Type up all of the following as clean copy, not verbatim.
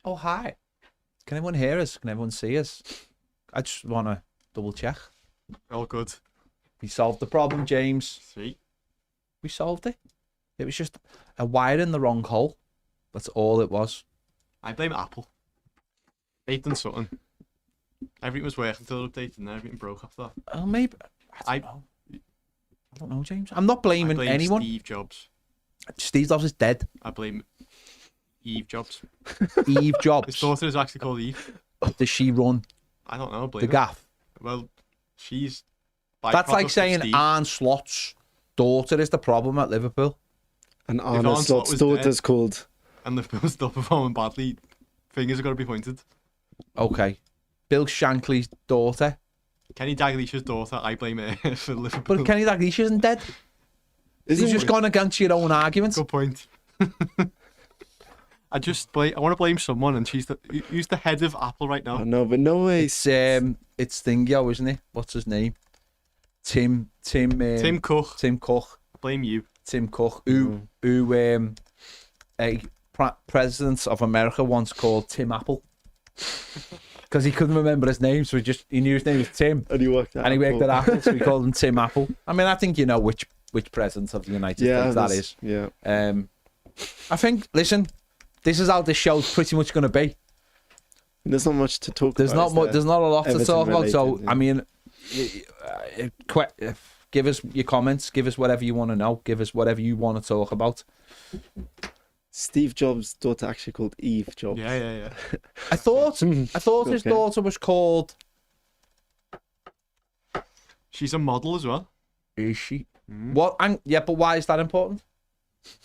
Oh, hi. Can everyone hear us? Can everyone see us? I just want to double check. All good. We solved the problem, James. Sweet. We solved it. It was just a wire in the wrong hole. That's all it was. I blame Apple. They've done something. Everything was working until the update and then everything broke after that. Oh, maybe. I don't know, James. I'm not blaming I blame anyone. Steve Jobs. Steve Jobs is dead. I blame Eve Jobs. Eve His Jobs. daughter is actually called Eve. Does she run I don't know. Blame the her. gaff? Well, she's. That's like byproduct of saying Steve. Arne Slot's daughter is the problem at Liverpool. And Arne Arne Slot Slot's was daughter's called. And Liverpool's still performing badly. Fingers are going to be pointed. Okay. Bill Shankly's daughter. Kenny Dalglish's daughter, I blame her for Liverpool. But Kenny Dalglish isn't dead. He's just gone against your own arguments. Good point. I want to blame someone, and who's the head of Apple right now? I know, but no way. It's Thingio, isn't it? What's his name? Tim Cook. Tim Cook. Blame you. Tim Cook, who a president of America once called Tim Apple because he couldn't remember his name, so he knew his name was Tim, And he worked at Apple, so he called him Tim Apple. I mean, I think you know which president of the United States that is. Yeah. I think. Listen, this is how this show's pretty much going to be. There's not much to talk There's about. not much. There's not a lot to Everton talk about. So related, yeah. I mean, give us your comments. Give us whatever you want to know. Give us whatever you want to talk about. Steve Jobs' daughter actually called Eve Jobs. Yeah. I thought his daughter was called. She's a model as well. Is she? What? Yeah, but why is that important?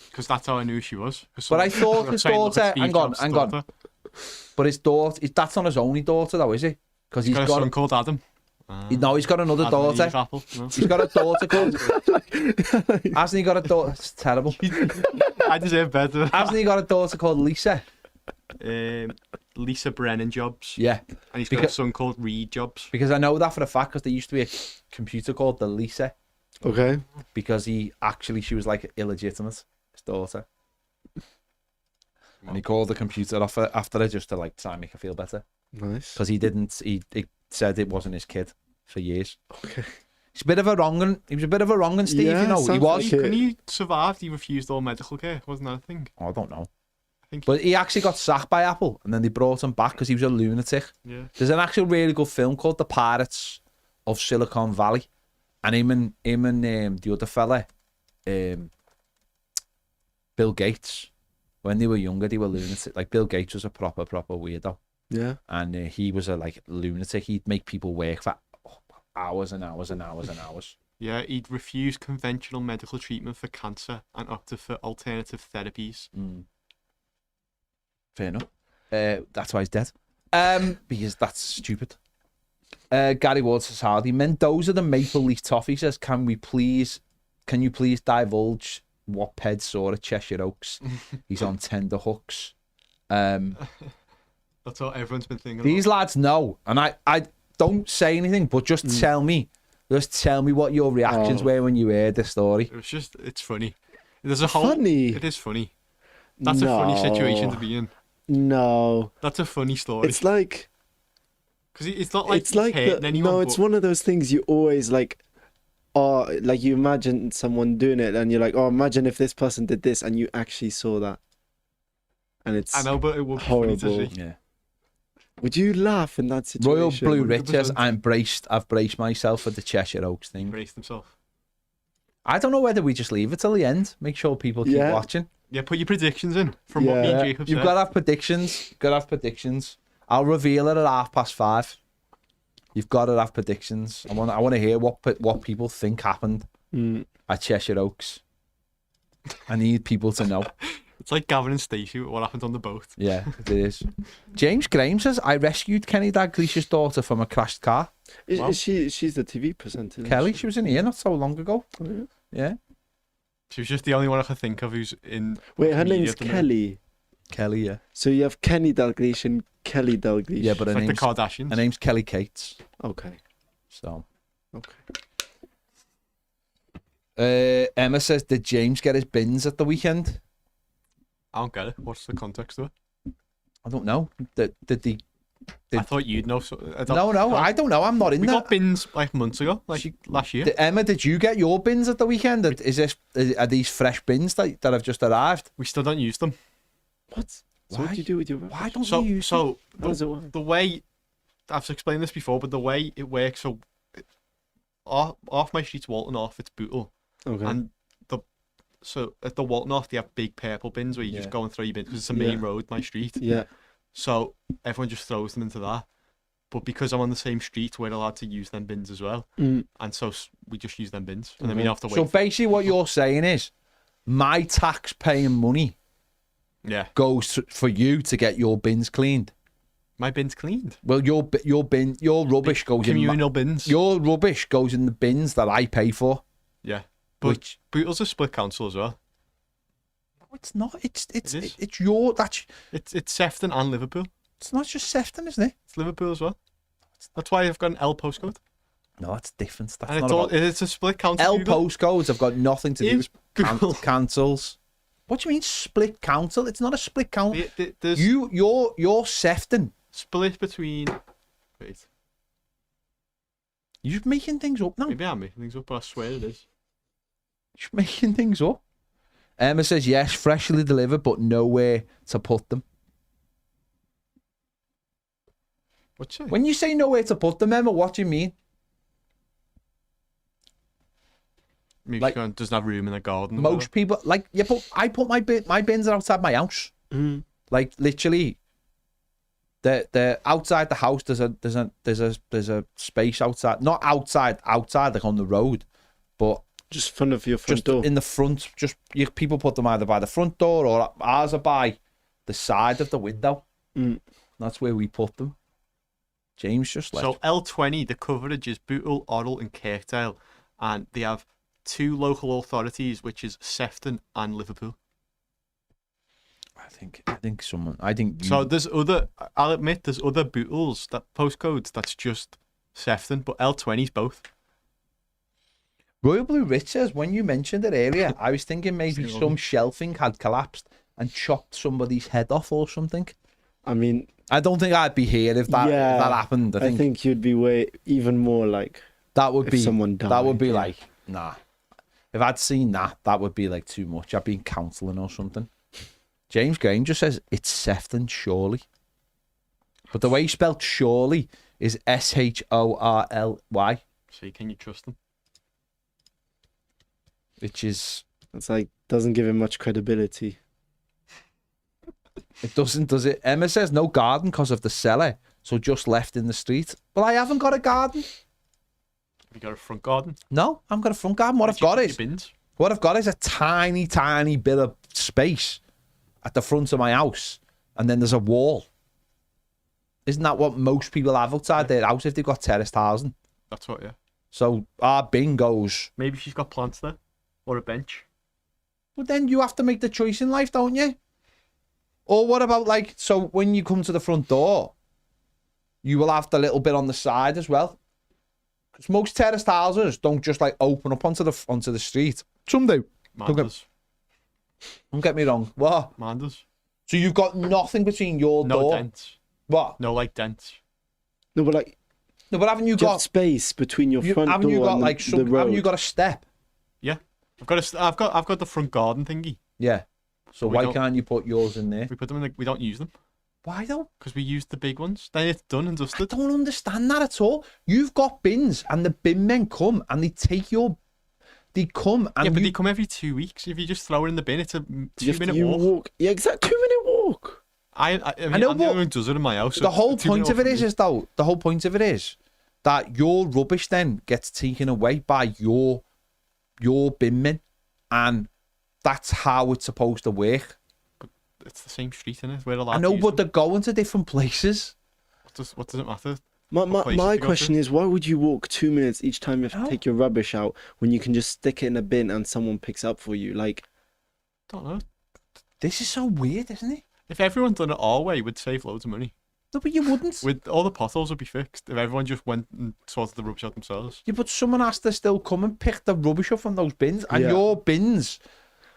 Because that's how I knew she was. But I thought his daughter. Hang on. But his daughter. That's not his only daughter, though, is he? Because he's got a son called Adam. No, he's got another Adam daughter. Eve Apple. No. He's got a daughter called. Hasn't he got a daughter? It's terrible. I deserve better. Hasn't he got a daughter called Lisa? Lisa Brennan Jobs. Yeah. And he's got a son called Reed Jobs. Because I know that for a fact, because there used to be a computer called the Lisa. Okay. Because she was like illegitimate, his daughter. And he called the computer off after her just to like try and make her feel better. Nice. Because he said it wasn't his kid for years. Okay. He's a bit of a wrong'un. He was a bit of a wrong'un, Steve, Yeah, you know. He sounds was. like it. Can he survive? He refused all medical care. Wasn't that a thing? Oh, I don't know. think. But he actually got sacked by Apple, and then they brought him back because he was a lunatic. Yeah. There's an actual really good film called The Pirates of Silicon Valley, and him and the other fella, Bill Gates, when they were younger, they were lunatic. Like Bill Gates was a proper weirdo. Yeah. And he was a lunatic. He'd make people work for hours and hours and hours and hours. Yeah, he'd refuse conventional medical treatment for cancer and opted for alternative therapies. Fair enough. That's why he's dead. Because that's stupid. Gary Ward says, Hardy, Mendoza the Maple Leaf Toffee says, can you please divulge what Ped saw at Cheshire Oaks? He's on tender hooks. That's what everyone's been thinking. These lads know, and I don't say anything, but just tell me what your reactions were when you heard the story. It's funny. There's a whole. Funny? It is funny. That's a funny situation to be in. No. That's a funny story. It's like. Because it's not like It's like anyone. no, it's one of those things you always like. Oh, like you imagine someone doing it, and you're like, oh, imagine if this person did this, and you actually saw that. And it's. I know, but it would be horrible. funny to see. Yeah. Would you laugh in that situation? Royal Blue 100%. Riches, I've braced myself for the Cheshire Oaks thing. Brace himself. I don't know whether we just leave it till the end. Make sure people keep watching. Yeah, put your predictions in from what me and Jacob You've said. got to have predictions. I'll reveal it at 5:30. You've got to have predictions. I want to hear what people think happened at Cheshire Oaks. I need people to know. It's like Gavin and Stacey with what happened on the boat. Yeah, it is. James Graham says, I rescued Kenny Dalglish's daughter from a crashed car. Is she's the TV presenter. Kelly, she was in here not so long ago. Oh, Yeah. She was just the only one I could think of who's in. Wait, her media name's at the minute. Kelly. Kelly, yeah. So you have Kenny Dalglish and Kelly Dalglish. Yeah, but It's her like the name's, Kardashians. her name's Kelly Cates. Okay. So. Okay. Emma says, did James get his bins at the weekend? I don't get it. What's the context of it? I don't know. Did they? I thought you'd know. So, No, I don't know. I'm not in We there. got bins like months ago, like last year. Emma, did you get your bins at the weekend? Are these fresh bins that have just arrived? We still don't use them. What? So Why? what do you do with your rubbish? Why don't So, you use so How does it work? the way I've explained this before, but the way it works, so off my street's Walton off, it's Bootle, Okay. and so at the Walton off they have big purple bins where you just go and throw your bins because it's a main road, my street. Yeah. So everyone just throws them into that. But because I'm on the same street, we're allowed to use them bins as well, and so we just use them bins, and then we don't have to wait. So basically, what you're saying is, my tax-paying money Yeah, goes for you to get your bins cleaned. my bin's cleaned. Well, your rubbish goes in. Communal bins. Your rubbish goes in the bins that I pay for. Yeah, but Which Bootle's a split council as well. no, it's not. It's It is. it's your that's. It's Sefton and Liverpool. It's not just Sefton, isn't it? It's Liverpool as well. That's why I've got an L postcode. No, that's different. That's And not it's all, about... it's a split council. L Google. postcodes have got nothing to do Is with Google. councils. What do you mean split council? It's not a split council. There's You're Sefton. split between. Wait, You're making things up now. maybe I'm making things up, but I swear it is. You're making things up. Emma says yes, freshly delivered, but nowhere to put them. What's it? When you say nowhere to put them, Emma, what do you mean? Maybe like- she doesn't have room in the garden. or Most people like but I put my bins are outside my house. Like literally, they're outside the house. There's a space outside, not outside like on the road, but Just front of your front just door. in the front. People put them either by the front door or ours are by the side of the window. That's where we put them. James just left. So L20, the coverage is Bootle, Orrell, and Kirkdale, and they have 2 local authorities, which is Sefton and Liverpool. I think someone. I think. So there's other. I'll admit there's other Bootles that postcodes that's just Sefton, but L20's both. Royal Blue Rich says, when you mentioned it earlier, I was thinking maybe Still. some shelving had collapsed and chopped somebody's head off or something. I mean, I don't think I'd be here if that happened. I think you'd be way even more like that would if be someone died. that would be yeah. like nah. If I'd seen that would be like too much. I'd been counselling or something. James Graham just says it's Sefton surely, but the way he spelled surely is Shorly, See, can you trust them? which is It's like doesn't give him much credibility. it doesn't, does it? Emma says no garden because of the cellar, so just left in the street. Well, I haven't got a garden. Have you got a front garden? No, I haven't got a front garden. What I've got is bins. What I've got is a tiny, tiny bit of space at the front of my house, and then there's a wall. Isn't that what most people have outside their house if they've got terraced housing? That's what, yeah. So our bin goes. Maybe she's got plants there, or a bench. But then you have to make the choice in life, don't you? Or what about like, so when you come to the front door, you will have the little bit on the side as well. Because most terraced houses don't just like open up onto the street. Some do. Manders. Don't get me wrong. What? Manders. So you've got nothing between your No door. dents. What? No, like dents. No, but like No, but haven't you just got space between your front haven't door you got and like the some? road. Haven't you got a step? Yeah. I've got the front garden thingy. Yeah. So We why don't- can't you put yours in there? We put them in we don't use them Why don't? because we use the big ones. Then it's done and I dusted. don't understand that at all. You've got bins, and the bin men come and they take your. They come and Yeah, but you, they come every 2 weeks. If you just throw it in the bin, it's a You 2-minute you walk. Yeah, exactly. 2-minute walk. I know, I'm the but only one who does it in my house. so the it's whole a 2-minute point of walk it for me. is though. The whole point of it is that your rubbish then gets taken away by your bin men, and that's how it's supposed to work. It's the same street, isn't it? We're allowed I know, to use but them. they're going to different places. What does it matter? My places my to go question to? is, why would you walk 2 minutes each time you have to No. take your rubbish out when you can just stick it in a bin and someone picks it up for you? Like, Don't know. This is so weird, isn't it? If everyone done it our way, we'd save loads of money. No, but you wouldn't. With all the potholes would be fixed if everyone just went and sorted the rubbish out themselves. Yeah, but someone has to still come and pick the rubbish up from those bins, and Yeah. your bins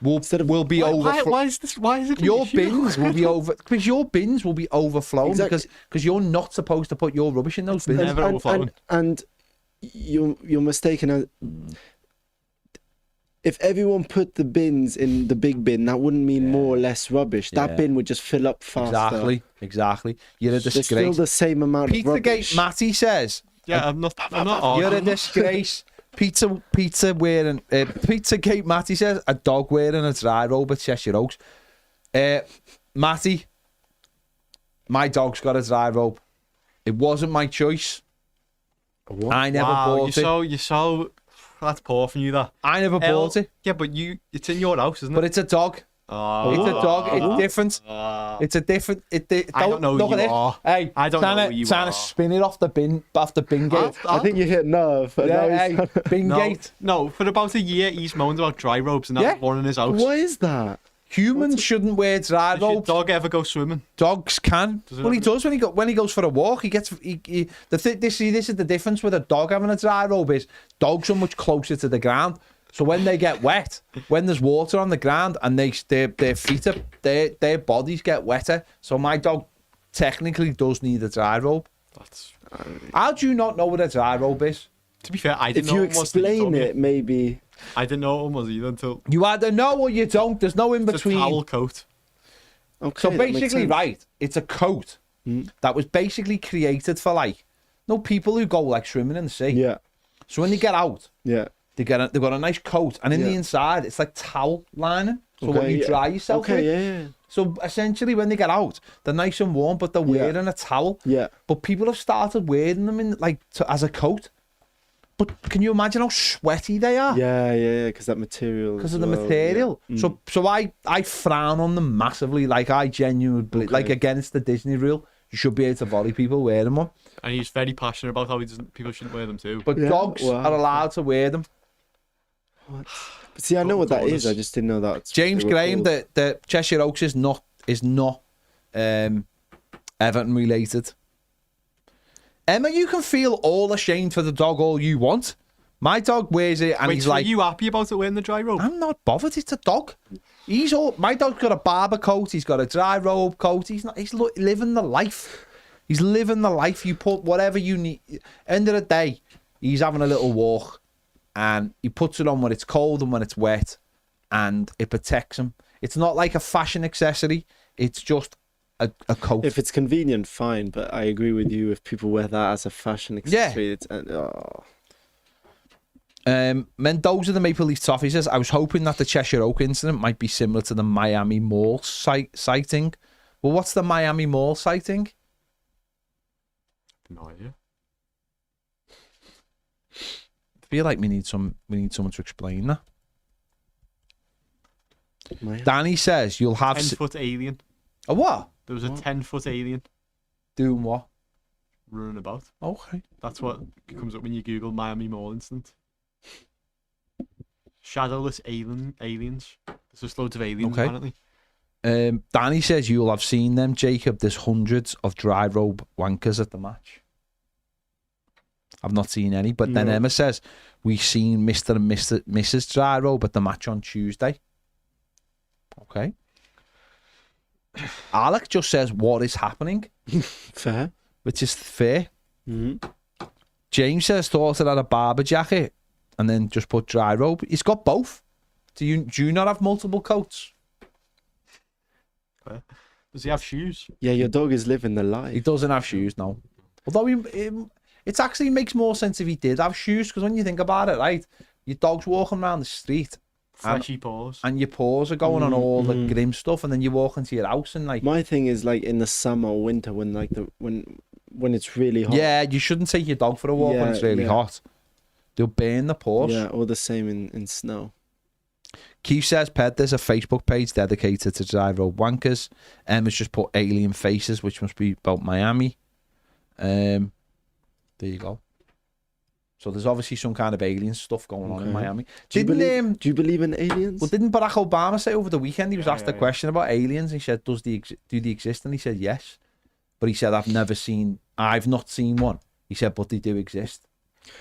will be overflowing. Why is this? Why is it? Your an issue? bins will be over because your bins will be overflowing Exactly. because you're not supposed to put your rubbish in those bins. never overflowing. And you're mistaken. If everyone put the bins in the big bin, that wouldn't mean more or less rubbish. That Yeah. bin would just fill up faster. Exactly. You're a There's still disgrace. the same amount of rubbish. Pizzagate Matty says, Yeah, I'm not "You're a arguing. disgrace." Pizzagate Matty says, "A dog wearing a dry robe at Cheshire Oaks." Matty, my dog's got a dry robe. It wasn't my choice. I never bought it. You're so. That's poor from you, that. I never bought it. Yeah, but it's in your house, isn't it? But it's a dog. Oh, It's a dog. It's different. It's a different. I don't know look who at you it. are. Hey, I don't know who you trying are. to spin it off the bin gate. I think you hit nerve. and now Yeah, he's hey, bin No, gate. no, for about a year, he's moaned about dry robes and Yeah. that's one in his house. What is that? Humans shouldn't wear dry Does your robes. dog ever go swimming? Dogs can. Does it Well, he ever- does when he goes for a walk. He gets this is the difference with a dog having a dry robe is dogs are much closer to the ground. So when they get wet, when there's water on the ground and their feet up, their bodies get wetter. So my dog technically does need a dry robe. That's. How do you not know what a dry robe is? To be fair, I didn't If know you it was till explain told me. it, maybe. I didn't know it was either until You either know or you don't. There's no in it's a between. towel coat. Okay, So that makes basically, sense. right, it's a coat that was basically created for people who go like swimming in the sea. Yeah, So when they get out, yeah. they've got a nice coat, and in the Yeah. inside it's like towel lining. So when Okay, you yeah. dry yourself Okay, with. yeah. So essentially, when they get out, they're nice and warm, but they're wearing a towel. Yeah. But people have started wearing them in as a coat. But can you imagine how sweaty they are? Yeah, because that material. Because as of the well, material. yeah. So I frown on them massively. Like I genuinely like against the Disney rule. You should be able to volley people wearing them. And he's very passionate about how people shouldn't wear them too. But Yeah, dogs wow. are allowed to wear them. But see, I know what that is. I just didn't know that. James Graham, the Cheshire Oaks is not Everton related. Emma, you can feel all ashamed for the dog all you want. My dog wears it and Wait, he's so like, are you happy about it wearing the dry robe? I'm not bothered. It's a dog. My dog's got a barber coat. He's got a dry robe coat. He's living the life. He's living the life. You put whatever you need. End of the day, he's having a little walk, and he puts it on when it's cold and when it's wet, and it protects him. It's not like a fashion accessory. It's just a coat. If it's convenient, fine. But I agree with you. If people wear that as a fashion accessory, it's Mendoza, the Maple Leaf Toffee, says, I was hoping that the Cheshire Oak incident might be similar to the Miami Mall sighting. Well, what's the Miami Mall sighting? No idea. I feel like we need someone to explain that. Danny says you'll have 10-foot alien. a what? There was a 10-foot alien Doing what? running about. Okay. That's what comes up when you Google Miami Mall incident. Shadowless aliens. There's just loads of aliens Okay. apparently. Danny says you'll have seen them, Jacob. There's hundreds of dry robe wankers at the match. I've not seen any, but then No. Emma says we've seen Mr. and Mrs. Dry Robe at the match on Tuesday. Okay. Alec just says what is happening, fair. which is fair. Mm-hmm. James says thought it had a barber jacket and then just put dry robe. He's got both. Do you not have multiple coats? Does he have shoes? Yeah, your dog is living the He life. doesn't have shoes, no. Although it actually makes more sense if he did have shoes, because when you think about it, right, your dog's walking around the street Fleshy paws. and your paws are going on all the grim stuff, and then you walk into your house and like, My thing is like in the summer or winter when like when it's really hot. yeah, you shouldn't take your dog for a walk when Yeah, it's really yeah. hot. They'll burn the paws. Yeah, or the same in snow. Keith says, Ped, there's a Facebook page dedicated to dry robe wankers. Emma's just put alien faces, which must be about Miami. There you go. So there's obviously some kind of alien stuff going on in Okay. Miami. Do you believe in aliens? Well, didn't Barack Obama say over the weekend he was asked a yeah. question about aliens? He said, do they exist? And he said yes. But he said, I've not seen one. He said, but they do exist.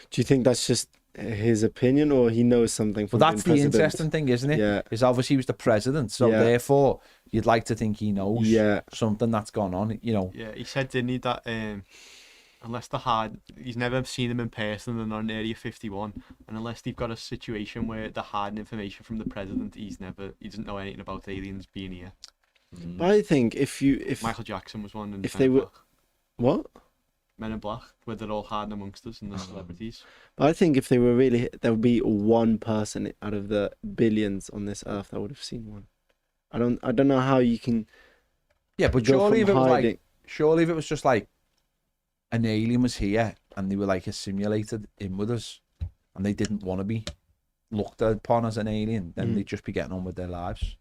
Do you think that's just his opinion, or he knows something Well, from that's the being president? interesting thing, isn't it? Yeah. Is obviously he was the president, so Yeah. therefore you'd like to think he knows Yeah. something that's gone on. You know, Yeah, he said, didn't he, that unless they're hard, he's never seen them in person, they're not in Area 51, and unless they've got a situation where they're hiding information from the president, he doesn't know anything about aliens being here. But I think if Michael Jackson was one, and if they were what? Men in Black, where they're all hiding amongst us and the celebrities. But I think if they were really, there would be one person out of the billions on this earth that would have seen one. I don't know how you can. yeah, but go surely if from it was hiding. like, surely if it was just like an alien was here and they were like assimilated in with us, and they didn't want to be looked upon as an alien, then they'd just be getting on with their lives.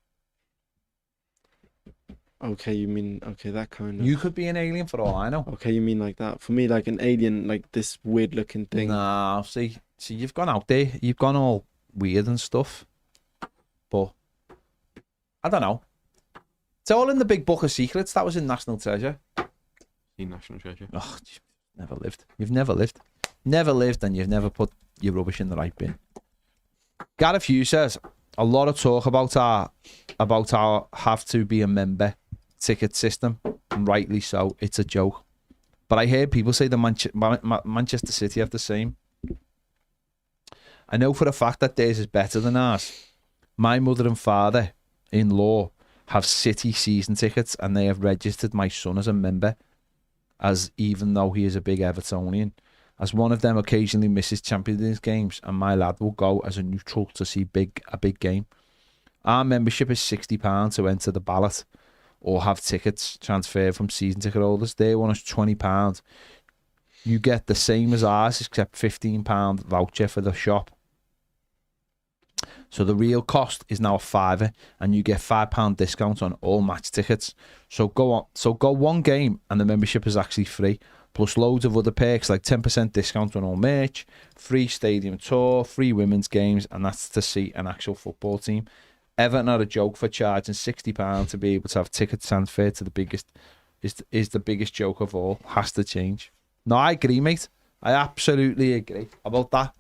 Okay, you mean that kind of. You could be an alien for all I know. Okay, you mean like that. For me, like an alien, like this weird looking thing. Nah, see, you've gone out there, you've gone all weird and stuff, but I don't know. It's all in the big book of secrets that was in National Treasure. In National Treasure. Oh, you've never lived. You've never lived. Never lived, and you've never put your rubbish in the right bin. Gareth Hughes says a lot of talk about our have to be a member ticket system, and rightly so. It's a joke, but I hear people say the Manchester City have the same. I know for a fact that theirs is better than ours. My mother and father-in-law have City season tickets, and they have registered my son as a member, as even though he is a big Evertonian. As one of them occasionally misses Champions League games, and my lad will go as a neutral to see a big game. Our membership is £60 to enter the ballot or have tickets transferred from season ticket holders. Their one is £20. You get the same as ours, except £15 voucher for the shop. So the real cost is now a £5, and you get £5 discount on all match tickets. So go one game, and the membership is actually free. Plus loads of other perks like 10% discount on all merch, free stadium tour, free women's games, and that's to see an actual football team. Everton are a joke for charging £60 to be able to have tickets transferred to the biggest, is the biggest joke of all. Has to change. No, I agree, mate. I absolutely agree about that.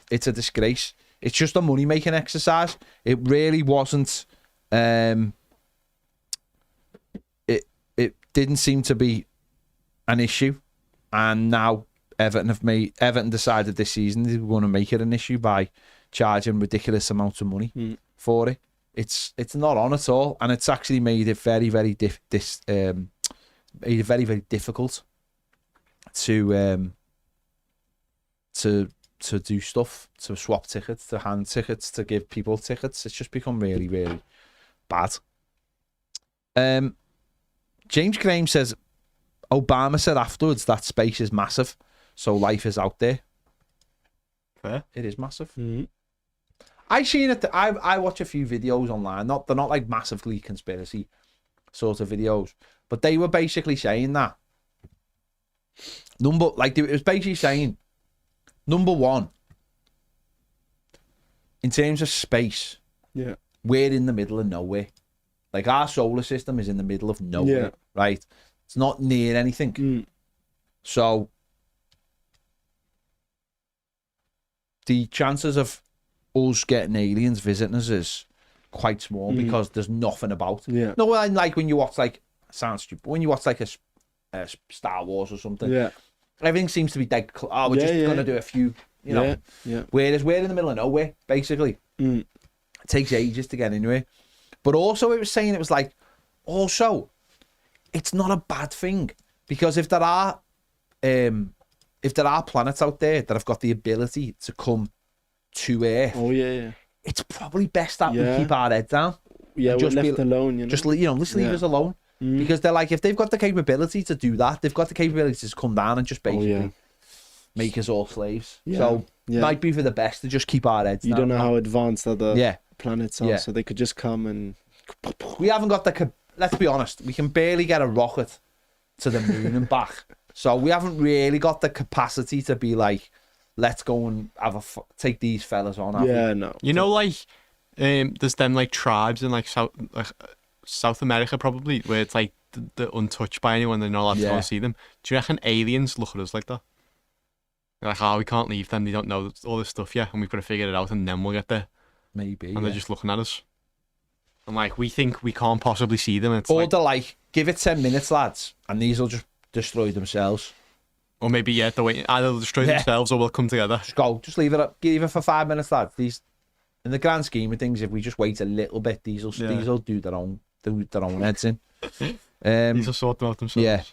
It's a disgrace. It's just a money-making exercise. It really wasn't. It didn't seem to be an issue. And now Everton decided this season they were going to make it an issue by charging ridiculous amounts of money for it. It's not on at all, and it's actually made it very, very very difficult to do stuff, to swap tickets, to hand tickets, to give people tickets. It's just become really, really bad. James Graham says Obama said afterwards that space is massive, so life is out there. Fair. It is massive. Mm-hmm. I seen it. I watch a few videos online. They're not like massively conspiracy sort of videos, but they were basically saying that it was basically saying number one, in terms of space, Yeah. we're in the middle of nowhere. Like our solar system is in the middle of nowhere, right? It's not near anything. So the chances of us getting aliens visiting us is quite small because there's nothing about. Yeah. No, like when you watch like, sounds stupid, but when you watch like a Star Wars or something, everything seems to be dead. We're just gonna do a few, you know. Yeah. Whereas we're in the middle of nowhere, basically. It takes ages to get anywhere. But also, it was saying it was like, also, it's not a bad thing because if there are planets out there that have got the ability to come to Earth, it's probably best that we keep our head down. Yeah, and we're left alone. You know? Just let's leave us alone because they're like, if they've got the capability to do that, they've got the capability to come down and just basically make us all slaves. So it might be for the best to just keep our heads down. You don't know how advanced other planets are, Yeah. so they could just come and. We haven't got let's be honest, we can barely get a rocket to the moon and back. So we haven't really got the capacity to be like, let's go and take these fellas on. No. You know, like, there's them like tribes in like South America probably where it's like they're untouched by anyone. They're not allowed to go and see them. Do you reckon aliens look at us like that? They're like, oh, we can't leave then. They don't know all this stuff yet, and we've got to figure it out, and then we'll get there. Maybe. And they're just looking at us. And like, we think we can't possibly see them. It's or like, they're like, give it 10 minutes, lads, and these will just destroy themselves. or maybe, yeah, they're waiting. Either they'll destroy themselves or we'll come together. Just go. Just leave it up. Give it for 5 minutes, lads. These, in the grand scheme of things, if we just wait a little bit, these will do their own heads in. These will sort them out themselves. Yeah.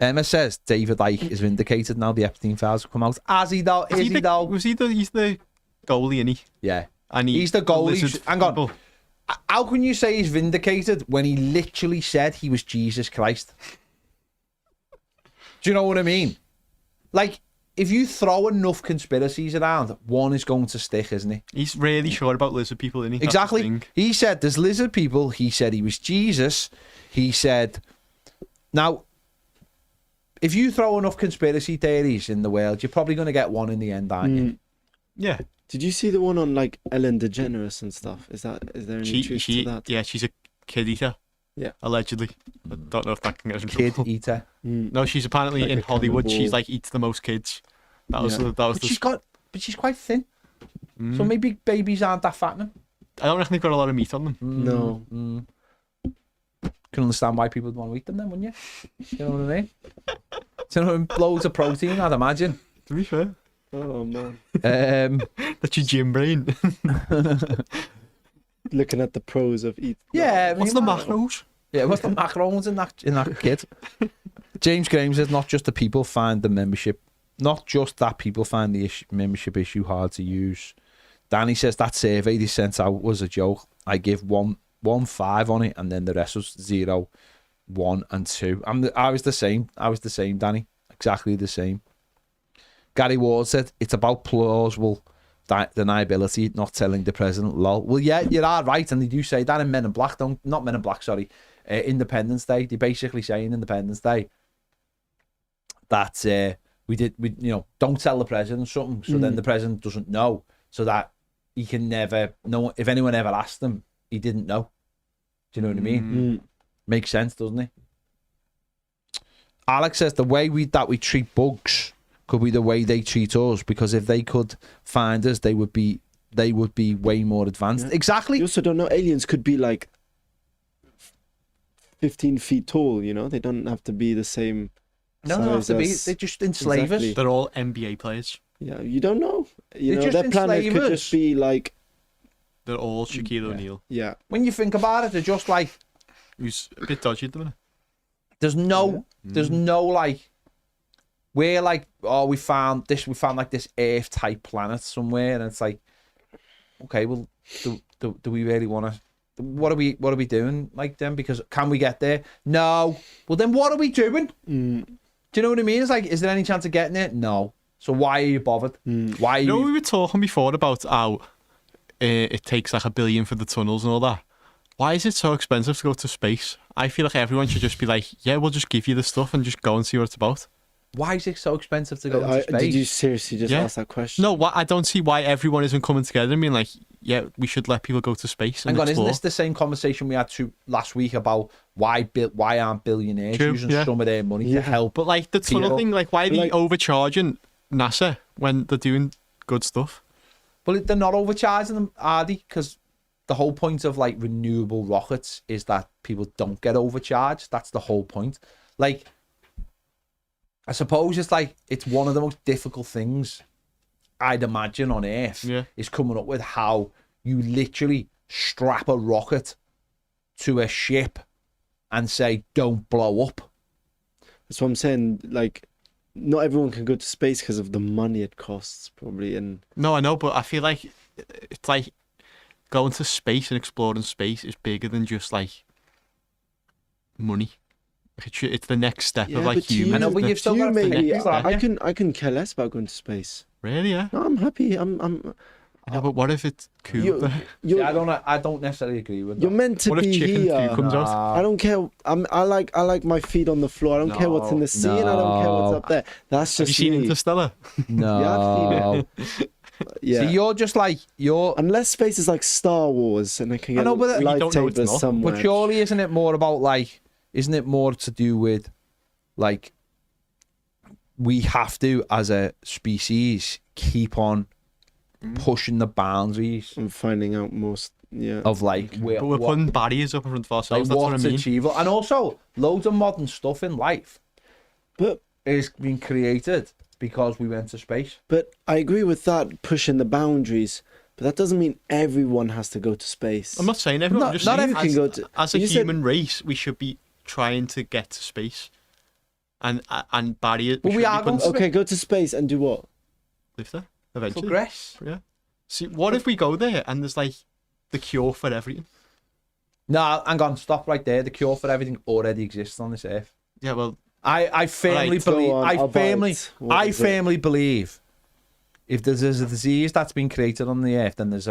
Emma says David Icke is vindicated now. The Epstein files have come out. Has he though? Is he though? He's the goalie, isn't he? Yeah. And he's the goalie. lizard Hang on. people. How can you say he's vindicated when he literally said he was Jesus Christ? Do you know what I mean? Like, if you throw enough conspiracies around, one is going to stick, isn't he? He's really sure about lizard people, isn't he? That's the Exactly. thing. He said there's lizard people. He said he was Jesus. He said, now, if you throw enough conspiracy theories in the world, you're probably going to get one in the end, aren't you? Yeah. Did you see the one on like Ellen DeGeneres and stuff? Is there any truth to that? Yeah, she's a kid eater. Yeah. Allegedly. I don't know if that can get her in Kid trouble. eater. No, she's apparently Like in a Hollywood. cannibal. She's like eats the most kids. That was Yeah. But she's quite thin. So maybe babies aren't that fattening. I don't reckon they've got a lot of meat on them. No. Can understand why people want to eat them then, wouldn't you? You know what I mean? You know, loads of protein, I'd imagine. To be fair. Oh man. That's your gym brain. Looking at the pros of eat. Yeah. What's the macros? Yeah, what's the macarons in that kid? James Graham says not just the people find the membership, not just that people find the membership issue hard to use. Danny says that survey they sent out was a joke. I give 1.5 on it, and then the rest was 0, 1, and 2. I was the same. Danny. Exactly the same. Gary Ward said it's about plausible deniability, not telling the president. Lol. Well, yeah, you are right, and they do say that in Men in Black. Not Men in Black. Sorry, Independence Day. They basically say in Independence Day that we don't tell the president something, so then the president doesn't know, so that he can never know. If anyone ever asked him, he didn't know. Do you know what I mean? Makes sense, doesn't it? Alex says the way we treat bugs could be the way they treat us, because if they could find us, they would be way more advanced. Yeah. Exactly. You also don't know, aliens could be like 15 feet tall, you know? They don't have to be the same No, they don't have to be. They just enslave us. They're all NBA players. Yeah, you don't know. You know, just their planet enslave could us. just be like... They're all Shaquille O'Neal. Yeah. When you think about it, they're just like... Who's a bit dodgy at the minute. There's no like... We're like, oh, we found like this Earth-type planet somewhere, and it's like, okay, well, do we really want to... What are we doing like then? Because can we get there? No. Well, then what are we doing? Do you know what I mean? It's like, is there any chance of getting it? No. So why are you bothered? Why are you... we were talking before about how it takes like $1 billion for the tunnels and all that. Why is it so expensive to go to space? I feel like everyone should just be like, yeah, we'll just give you the stuff and just go and see what it's about. Why is it so expensive to go into space? Did you seriously just ask that question? No, I don't see why everyone isn't coming together and being like, yeah, we should let people go to space and Hang on, explore. isn't this the same conversation we had last week about why aren't billionaires using some of their money to help? But like the tunnel thing, like why are they overcharging NASA when they're doing good stuff? Well, they're not overcharging them, are they? Because the whole point of like renewable rockets is that people don't get overcharged. That's the whole point. Like, I suppose it's one of the most difficult things I'd imagine on Earth is coming up with how you literally strap a rocket to a ship and say, don't blow up. That's what I'm saying. Like, not everyone can go to space because of the money it costs, probably. And no, I know, but I feel like it's like going to space and exploring space is bigger than just like money. It's the next step of like humans. I know, but you've still got to maybe. I can care less about going to space. Really? Yeah. No, I'm happy. I'm. Yeah, but what if it's cool? I don't necessarily agree with that. You're meant to what be if chicken here. Q comes out? I don't care. I like my feet on the floor. I don't care what's in the sea, and I don't care what's up there. That's just Have you seen me. Interstellar? No. Yeah, I've seen it. Yeah. So you're just like unless space is like Star Wars and I can get but lightsabers somewhere. But surely isn't it more about like? Isn't it more to do with like we have to, as a species, keep on pushing the boundaries I'm finding out of like But we're putting barriers up in front of ourselves. like That's what I what's mean. achievable, and also loads of modern stuff in life But is being created because we went to space. I agree with that, pushing the boundaries. But that doesn't mean everyone has to go to space. I'm not saying everyone. I'm just saying everyone can go to. as a you said- human race, we should be trying to get to space, and barriers. But we should are be going putting- to Okay, go to space and do what? live there eventually. Progress. Yeah. See, what if we go there and there's like the cure for everything? No, hang on, stop right there. The cure for everything already exists on this earth. Yeah. Well, I firmly Right, believe. go on, I'll buy it. What is it? Believe. If there's a disease that's been created on the earth, then there's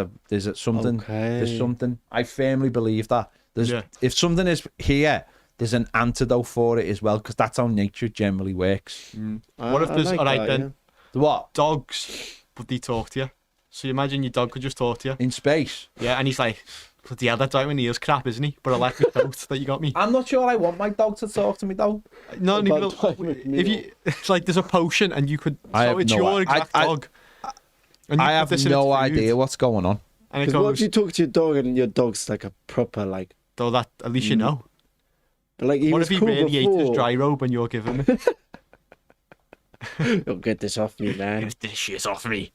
something. Okay. There's something. I firmly believe that. Yeah. If something is here, there's an antidote for it as well, because that's how nature generally works. what if there's like all right that, then? What Dogs, would they talk to you? So you imagine your dog could just talk to you. in space? Yeah, and he's like, bloody hell, that driving ears crap, isn't he? But I like the coat that you got me. I'm not sure I want my dog to talk to me though. Not even About driving if you it's like there's a potion and you could. I So have it's no your I- exact I- dog. And you I put have this in no its food, idea what's going on. And it Because what if goes, you talk to your dog and your dog's like a proper like? though that at least you know. But like he What was if he cool really ate his before. dry robe and you're giving him Don't get this off me, man. Get this shit off me?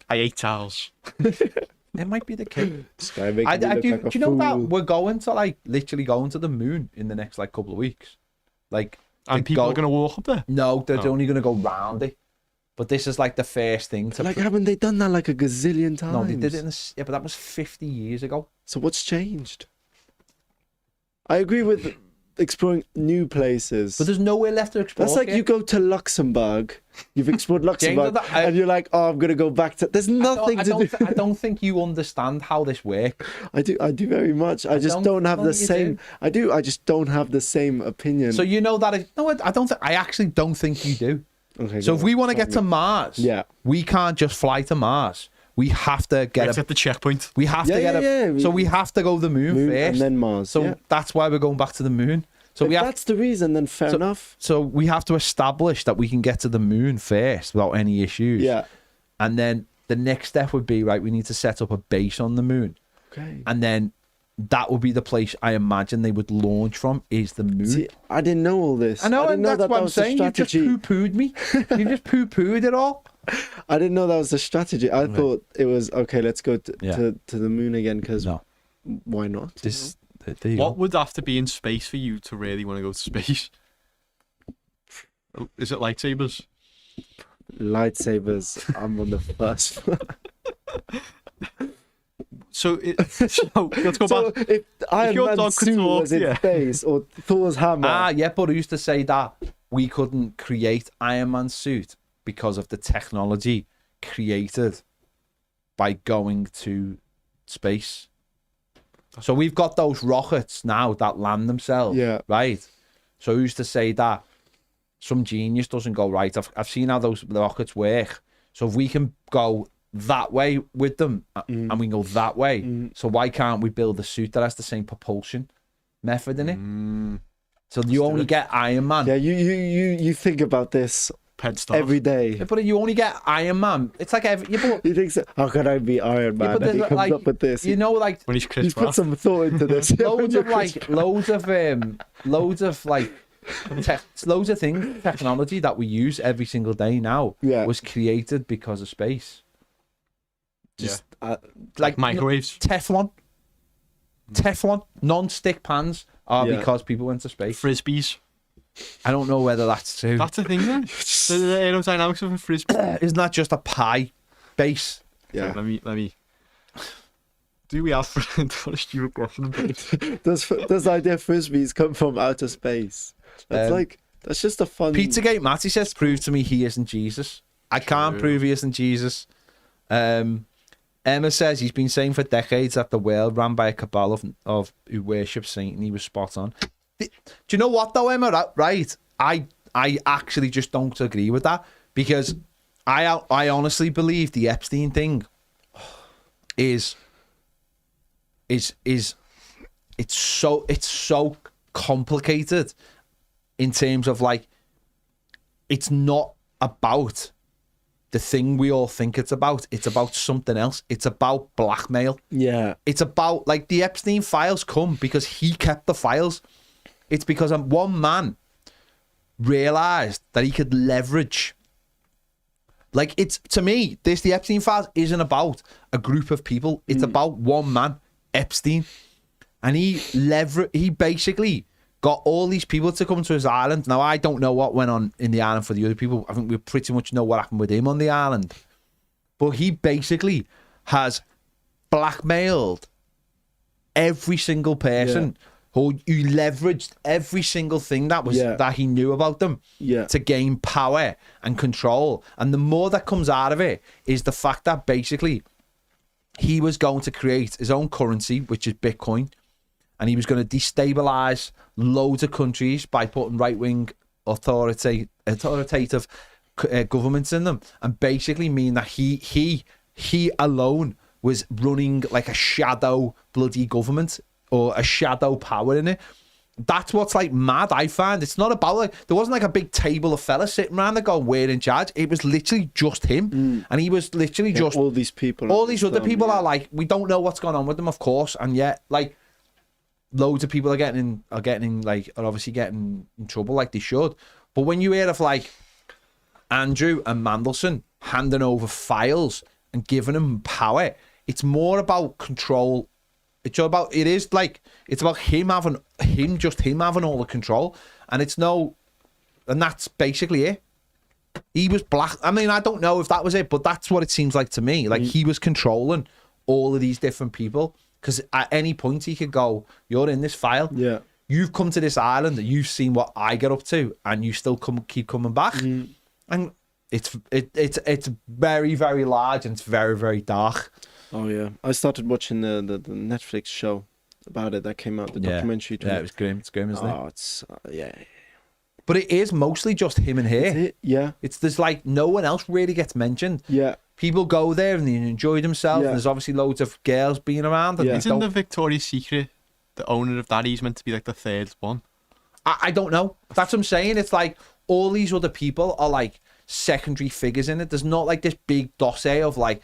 I ate towels. It might be the case. This guy making me look do like a you know that fool. we're going to like literally going to the moon in the next like couple of weeks? Like, And they people go- are gonna walk up there. No, they're Oh. only going to go round it. But this is like the first thing to. Like, haven't they done that like a gazillion times? No, they did it yeah, but that was 50 years ago. So what's changed? I agree with exploring new places. But there's nowhere left to explore. That's like here. you go to Luxembourg. You've explored Luxembourg, I- and you're like, "Oh, I'm gonna go back to." There's nothing I to don't, do. I don't think you understand how this works. I do very much. I just don't have the think you same. do. I do. I just don't have the same opinion. So you know that no, I don't. I actually don't think you do. okay, So go if we on, want to tell get to me. Mars, Yeah. we can't just fly to Mars. We have to get It's a. at the checkpoint. We have to Yeah, get yeah, a. yeah. So we have to go to the moon, Moon first. and then Mars. So yeah. that's why we're going back to the moon. So If we have. that's the reason, then fair enough. So we have to establish that we can get to the moon first without any issues. Yeah. And then the next step would be right. We need to set up a base on the moon, Okay. and then that would be the place I imagine they would launch from. Is the moon? See, I didn't know all this. I know, didn't and know that's that what that I'm was the saying. You just strategy. poo-pooed me. You just poo-pooed it all. I didn't know that was the strategy. I thought it was okay. Let's go Yeah. to the moon again because No, why not? this. There you What go. would have to be in space for you to really want to go to space? Is it lightsabers? Lightsabers. I'm on the first. So, let's go So back. if Iron your Man's dog could suit talk, was in yeah. space or Thor's hammer, Ah, yeah, but who used to say that we couldn't create Iron Man's suit because of the technology created by going to space. So we've got those rockets now that land themselves, Yeah. right? So who's to say that some genius doesn't go, right, I've seen how those rockets work. So if we can go that way with them and we can go that way, so why can't we build a suit that has the same propulsion method in it? So you only get Iron Man. yeah, you think about this Ped stuff. every day. Yeah, but you only get Iron Man. It's like You think so? How can I be Iron Man? but And he there's, comes like, up with this. you know, like When he's Chris He's put Pratt. some thought into this. loads of things, technology that we use every single day now Yeah. was created because of space. Just Like Microwaves. Teflon, non-stick pans are Yeah. because people went to space. Frisbees. I don't know whether that's true. That's the thing, then. The aerodynamics of a frisbee. Isn't that just a pie base? yeah. Let me. Do we have what a stupid question? Does the idea of frisbees come from outer space? That's that's just a fun. Pizzagate Matty says, prove to me he isn't Jesus. I can't True. prove he isn't Jesus. Emma says he's been saying for decades that the world ran by a cabal of who worship Satan. He was spot on. Do you know what though, Emma? Right? I actually just don't agree with that because I honestly believe the Epstein thing is it's so complicated in terms of like it's not about the thing we all think it's about. It's about something else. It's about blackmail. Yeah. It's about, like, the Epstein files come because he kept the files. It's because one man realized that he could leverage. Like, it's, to me, the Epstein files isn't about a group of people. It's about one man, Epstein. And he basically got all these people to come to his island. Now, I don't know what went on in the island for the other people. I think we pretty much know what happened with him on the island. But he basically has blackmailed every single person who leveraged every single thing that he knew about them to gain power and control. And the more that comes out of it is the fact that basically he was going to create his own currency, which is Bitcoin. And he was going to destabilize loads of countries by putting right-wing authoritative governments in them, and basically mean that he alone was running like a shadow bloody government or a shadow power in it. That's what's like mad, I find. It's not about, like, there wasn't like a big table of fellas sitting around there going, we're in charge. It was literally just him. And he was literally just... All these people. All these other people are like, we don't know what's going on with them, of course. And yet, like, loads of people are obviously getting in trouble like they should. But when you hear of, like, Andrew and Mandelson handing over files and giving them power, it's more about control. It's about him having all the control, and that's basically it. He was black. I mean, I don't know if that was it, but that's what it seems like to me. Like, he was controlling all of these different people, because at any point he could go, you're in this file. Yeah. You've come to this island and you've seen what I get up to, and you still keep coming back. And it's very, very large, and it's very, very dark. Oh yeah, I started watching the Netflix show about it that came out, the documentary. Yeah, it was grim. It's grim, isn't it? Oh, it's But it is mostly just him and her. There's like no one else really gets mentioned. Yeah. People go there and they enjoy themselves. And there's obviously loads of girls being around. And Isn't the Victoria's Secret, the owner of that, he's meant to be like the third one? I don't know. That's what I'm saying. It's like all these other people are like secondary figures in it. There's not like this big dossier of like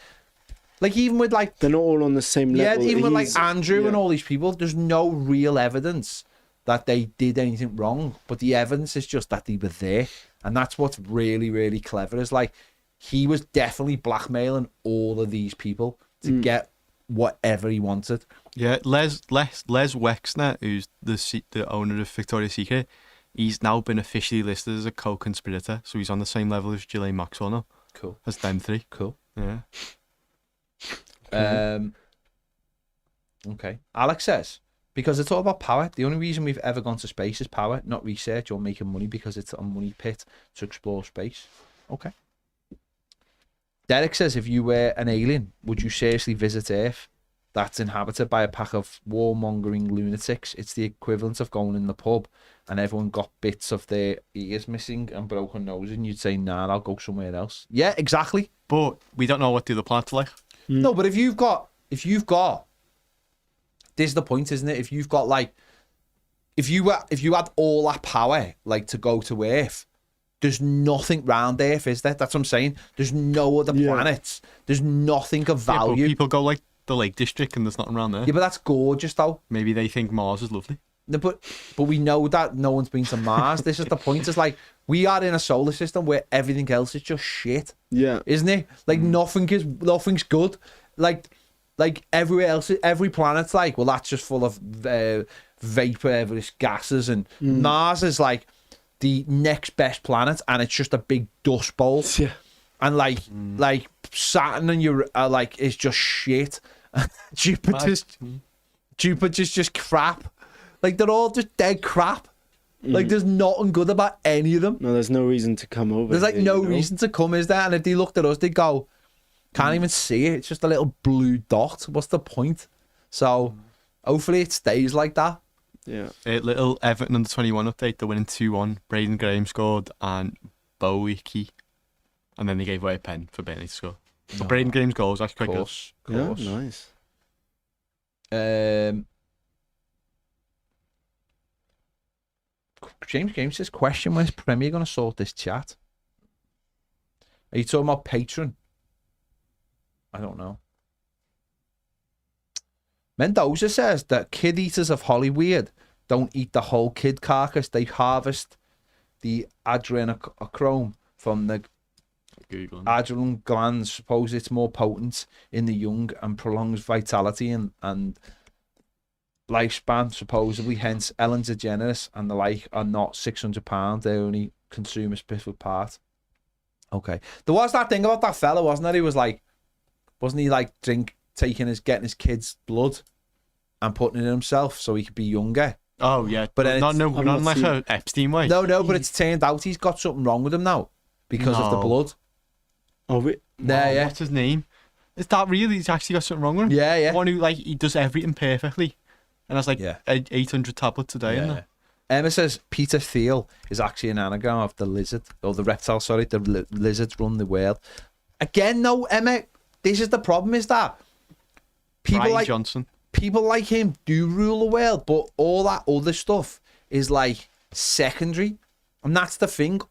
even with like... They're not all on the same level. Yeah, even with like Andrew and all these people, there's no real evidence that they did anything wrong. But the evidence is just that they were there. And that's what's really, really clever, is like he was definitely blackmailing all of these people to get whatever he wanted. Yeah, Les Wexner, who's the owner of Victoria's Secret, he's now been officially listed as a co-conspirator, so he's on the same level as Ghislaine Maxwell now. Cool. As them three. Cool. Yeah. Okay. Alex says, because it's all about power. The only reason we've ever gone to space is power, not research or making money, because it's a money pit to explore space. Okay. Derek says, if you were an alien, would you seriously visit Earth that's inhabited by a pack of warmongering lunatics? It's the equivalent of going in the pub and everyone got bits of their ears missing and broken noses, and you'd say, nah, I'll go somewhere else. Yeah, exactly. But we don't know what the other planets are like. No, but if you've got, this is the point, isn't it? If you've got like, if you had all that power, like to go to Earth, there's nothing round Earth, is there? That's what I'm saying. There's no other planets. There's nothing of value. Yeah, but people go like the Lake District and there's nothing around there. Yeah, but that's gorgeous though. Maybe they think Mars is lovely. No, but we know that no one's been to Mars. This is the point. It's like we are in a solar system where everything else is just shit. Yeah, isn't it? Like nothing's good. Like everywhere else, every planet's like, well, that's just full of vaporous gases, and Mars is like the next best planet, and it's just a big dust bowl. Yeah, and like Saturn and your like is just shit. Jupiter's just crap. Like, they're all just dead crap. Like, there's nothing good about any of them. No, there's no reason to come over. There's, like, no reason to come, is there? And if they looked at us, they'd go, can't even see it. It's just a little blue dot. What's the point? So, hopefully it stays like that. Yeah. A little Everton under 21 update. They're winning 2-1. Braden Graham scored and Bowie Key. And then they gave away a pen for Burnley to score. But Braden Graham's goal was actually quite good. Of course. Yeah, nice. James says, question, when is Premier going to sort this chat? Are you talking about patron? I don't know. Mendoza says that kid eaters of Hollyweird don't eat the whole kid carcass. They harvest the adrenochrome from the adrenal glands. Suppose it's more potent in the young and prolongs vitality and lifespan, supposedly. Hence, Ellen DeGeneres and the like are not £600. They only consume a specific part. Okay. There was that thing about that fella, wasn't there? He was like, wasn't he like getting his kid's blood and putting it in himself so he could be younger? Oh yeah, but not like a Epstein way. No, but it's turned out he's got something wrong with him now because of the blood. Oh, yeah. What's his name? Is that really? He's actually got something wrong with him. Yeah. The one who like he does everything perfectly, and has like 800 tablets a day in there. Emma says Peter Thiel is actually an anagram of the lizard, or the reptile, sorry. The lizards run the world. Again, no, Emma, this is the problem, is that people like him do rule the world, but all that other stuff is like secondary. And that's the thing.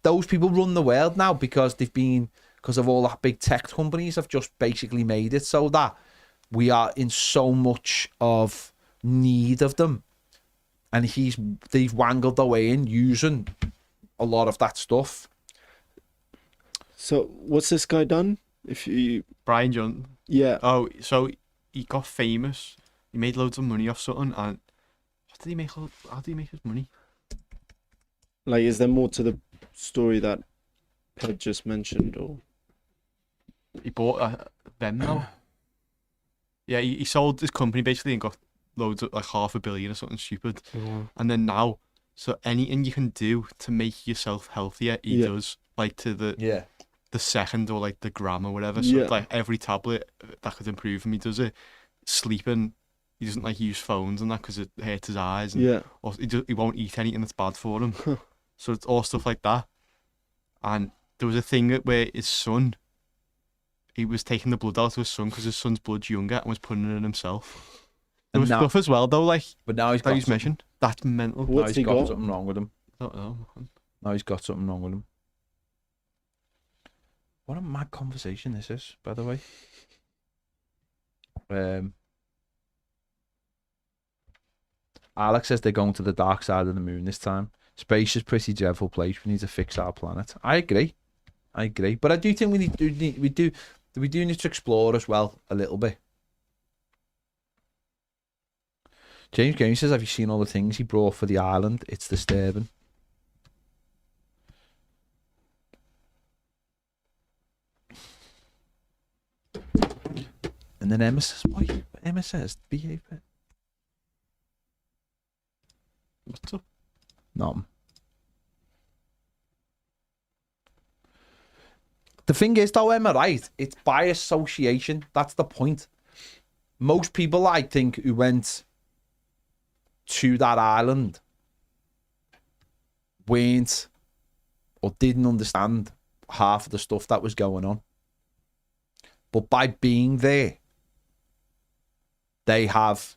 Those people run the world now because of all that big tech companies have just basically made it so that we are in so much of need of them. And they've wangled their way in using a lot of that stuff. So what's this guy done? Brian Johnson. Yeah. Oh, so he got famous. He made loads of money off something, and how did he make his money? Like, is there more to the story that Ped just mentioned, or he bought them now? Yeah, he sold his company basically and got loads of like $500 million or something stupid. And then now, so anything you can do to make yourself healthier, he does. Like to the second or like the gram or whatever. So like every tablet that could improve him, he does it. Sleeping, he doesn't like use phones and that because it hurts his eyes. And or he won't eat anything that's bad for him. So it's all stuff like that. And there was a thing where his son, he was taking the blood out of his son because his son's blood's younger and was putting it in himself. There was stuff as well though, like, but now he's mentioned. That's mental. What's now he's got something wrong with him. I don't know. Now he's got something wrong with him. What a mad conversation this is, by the way. Alex says they're going to the dark side of the moon this time. Space is a pretty dreadful place. We need to fix our planet. I agree, but I do think we do need to explore as well a little bit. James Gaines says, have you seen all the things he brought for the island? It's disturbing. And then Emma says, why? Emma says, behave it. What's up? Nothing. The thing is, though, Emma, right? It's by association. That's the point. Most people, I think, who went to that island weren't or didn't understand half of the stuff that was going on. But by being there, they have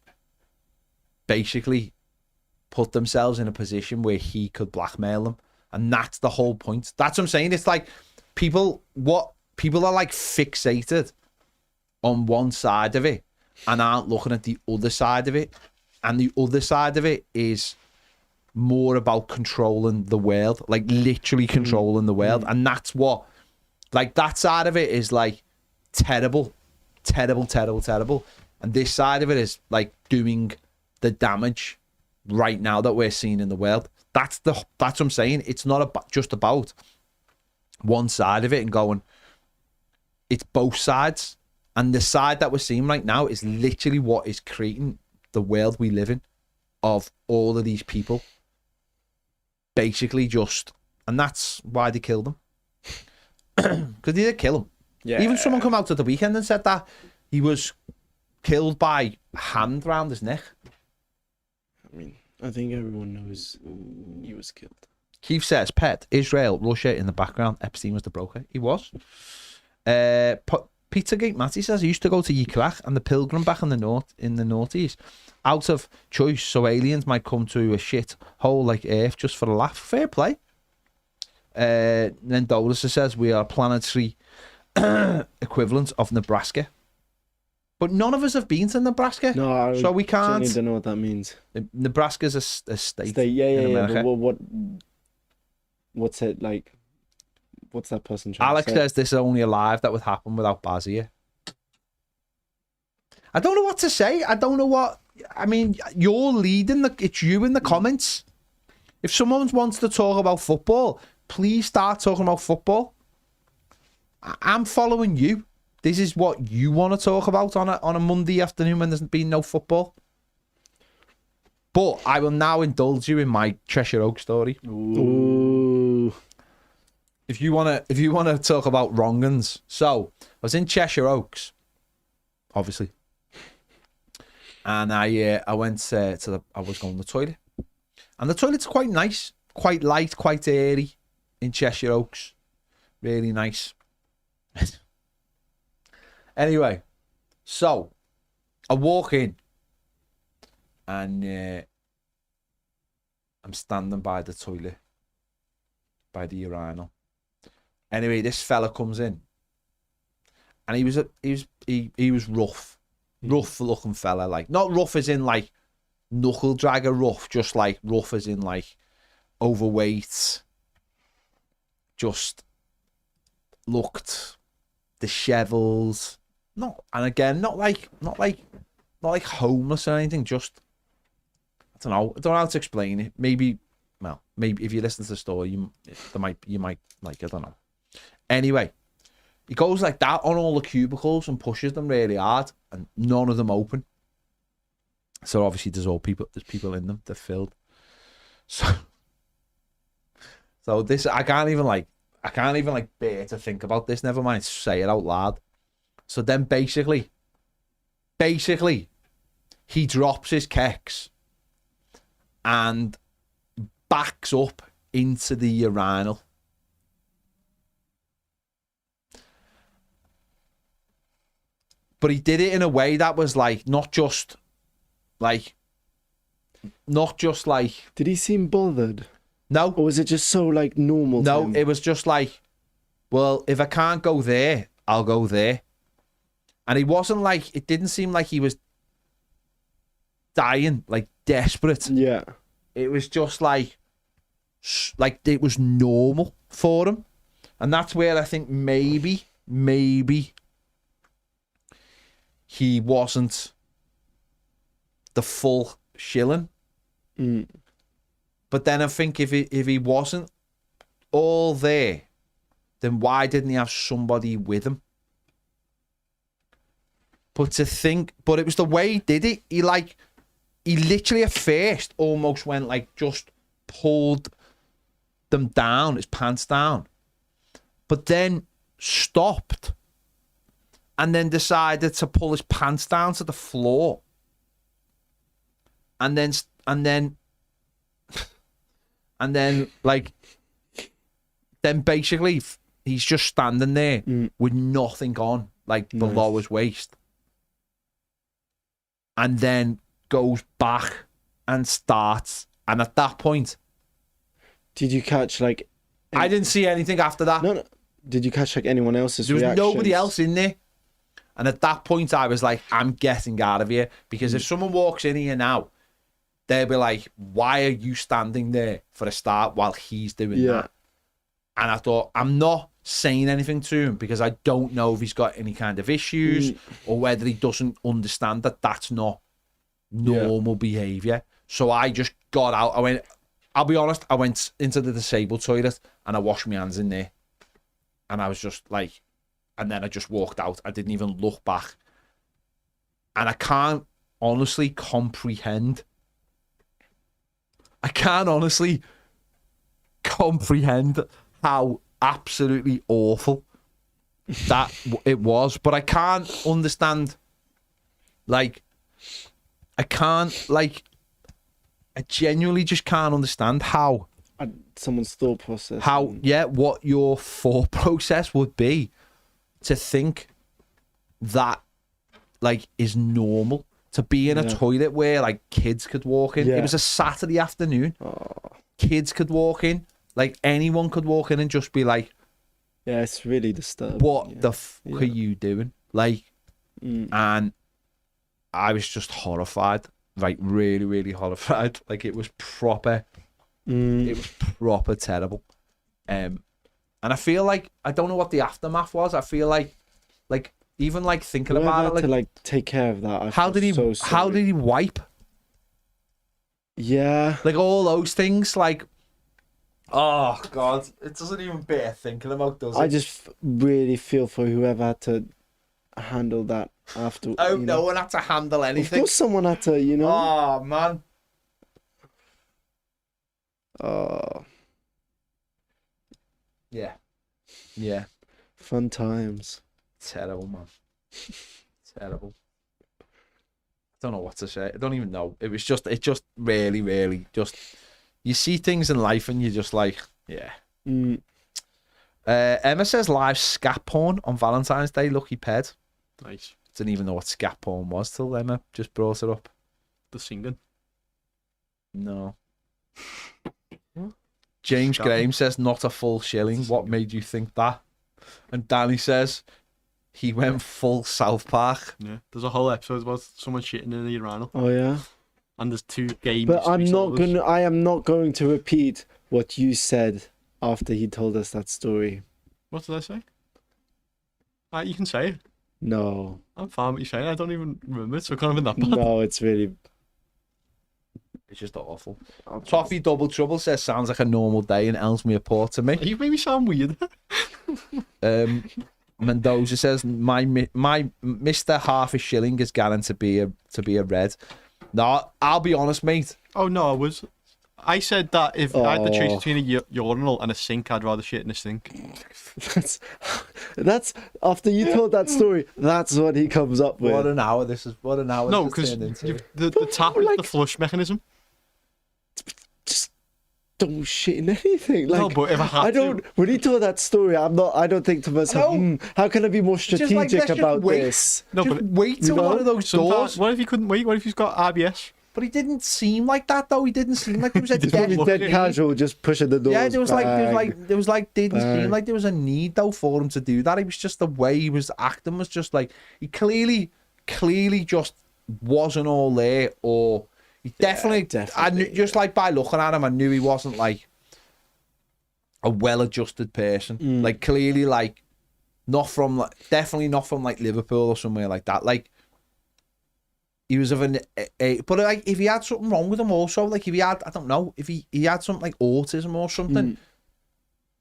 basically put themselves in a position where he could blackmail them. And that's the whole point. That's what I'm saying. It's like people are like fixated on one side of it and aren't looking at the other side of it. And the other side of it is more about controlling the world, like literally controlling the world. And that's what, like, that side of it is like terrible. And this side of it is like doing the damage right now that we're seeing in the world. That's what I'm saying. It's not just about one side of it and going, it's both sides. And the side that we're seeing right now is literally what is creating the world we live in, of all of these people basically just, and that's why they killed him. Because they did kill him. Yeah. Even someone come out at the weekend and said that he was killed by a hand round his neck. I mean, I think everyone knows he was killed. Keith says, Pet, Israel, Russia in the background. Epstein was the broker. He was. Pizzagate Matty says, I used to go to Yikrak and the Pilgrim back in the noughties out of choice, so aliens might come to a shit hole like Earth just for a laugh. Fair play. Mendoza says we are planetary equivalent of Nebraska. But none of us have been to Nebraska, No, so we I can't. don't know what that means. Nebraska's a state. Yeah, in America. But what's it like? What's that person trying Alex to say? says this is only alive that would happen without Baz here. I don't know what to say. I don't know what. I mean, you're leading. It's you in the comments. If someone wants to talk about football, please start talking about football. I'm following you. This is what you want to talk about on a Monday afternoon when there's been no football. But I will now indulge you in my Cheshire Oak story. Ooh. If you wanna talk about wrong-uns. So I was in Cheshire Oaks, obviously, and I went I was going to the toilet, and the toilet's quite nice, quite light, quite airy in Cheshire Oaks, really nice. Anyway, so I walk in, and I'm standing by the toilet, by the urinal. Anyway, this fella comes in, and he was rough looking fella, like not rough as in like knuckle dragger rough, just like rough as in like overweight, just looked dishevelled. Not like homeless or anything. Just I don't know how to explain it. Maybe if you listen to the story, you might like. I don't know. Anyway, he goes like that on all the cubicles and pushes them really hard, and none of them open. So obviously there's people in them. They're filled. So this I can't even bear to think about this. Never mind say it out loud. So then basically, he drops his kecks and backs up into the urinal. But he did it in a way that was like not just like. Did he seem bothered? No. Or was it just so like normal? No, to him? it was just like, well, if I can't go there, I'll go there. And he wasn't like, it didn't seem like he was dying, like desperate. Yeah. It was just like it was normal for him. And that's where I think maybe he wasn't the full shilling. Mm. But then I think if he wasn't all there, then why didn't he have somebody with him? But it was the way he did it. He literally at first almost went like just pulled them down, his pants down, but then stopped and then decided to pull his pants down to the floor. And then basically he's just standing there with nothing on, like below his waist. And then goes back and starts. And at that point, did you catch like? I didn't see anything after that. No. Did you catch like anyone else's? There was reactions? nobody else in there. And at that point, I was like, I'm getting out of here. Because if someone walks in here now, they'll be like, why are you standing there for a start while he's doing that? And I thought, I'm not saying anything to him because I don't know if he's got any kind of issues or whether he doesn't understand that that's not normal behaviour. So I just got out. I'll be honest, I went into the disabled toilet and I washed my hands in there. And I was just like, and then I just walked out. I didn't even look back. And I can't honestly comprehend. How absolutely awful that it was. But I can't understand, I genuinely just can't understand how someone's thought process. What your thought process would be to think that is normal to be in a toilet where kids could walk in. It was a Saturday afternoon. Kids could walk in. Like anyone could walk in and just be like, Yeah, it's really disturbing. "What the fuck are you doing?" Like, Mm. and I was just horrified, like really, really horrified. Like it was proper. Mm. It was proper terrible. And I feel like I don't know what the aftermath was. I feel like even like thinking Whoever about had it, like to like take care of that. I how feel did he so how sorry. did he wipe? Yeah. Like all those things, like, oh god, it doesn't even bear thinking about, does it? I just really feel for whoever had to handle that after. I hope you no know. one had to handle Of anything. course, someone had to. You know. Oh man. Oh, Yeah. fun times. Terrible, man. Terrible. I don't know what to say. I don't even know. It just really, really just, you see things in life and you're just like, yeah. Mm. Emma says live scat porn on Valentine's Day. Lucky Ped. Nice. Didn't even know what scat porn was till Emma just brought it up. The singing. No. James Scat. Graham says not a full shilling. What made you think that? And Danny says he went full South Park. Yeah. There's a whole episode about someone shitting in a urinal, Oh yeah. and there's two games. But I am not going to repeat what you said after he told us that story. What did I say? You can say it. No. I'm fine with you saying it. I don't even remember it, so it can't have been that bad. No, it's really. It's just awful. Toffee Double Trouble says sounds like a normal day in Ellesmere Port to me. You made me sound weird. Mendoza says my Mr. Half a Shilling is guaranteed to be a red. No, I'll be honest, mate. Oh no, I said that if I had to choose Oh. between a urinal and a sink, I'd rather shit in a sink. That's after you told that story. That's what he comes up with. What an hour this is. What an hour. No, this because has turned into. the tap is like- the flush mechanism. Just don't shit in anything. Like, No, but if I had I don't. When he told that story, I'm not. I don't think to myself, No. how can I be more just like, strategic let's just about wait. this? No, Just but wait till know, one of those doors. sometimes, what if he couldn't wait? What if he's got IBS? But he didn't seem like that though. He didn't seem like there was a He's probably desperate dead need. casual, just pushing the doors. Yeah, there was didn't bang. seem like there was a need though for him to do that. It was just the way he was acting was just like he clearly just wasn't all there, or he definitely. I knew, just like by looking at him, I knew he wasn't like a well-adjusted person. Like clearly, like definitely not from like Liverpool or somewhere like that. Like he was of but like if he had something wrong with him also, like if he had, I don't know, if he had something like autism or something,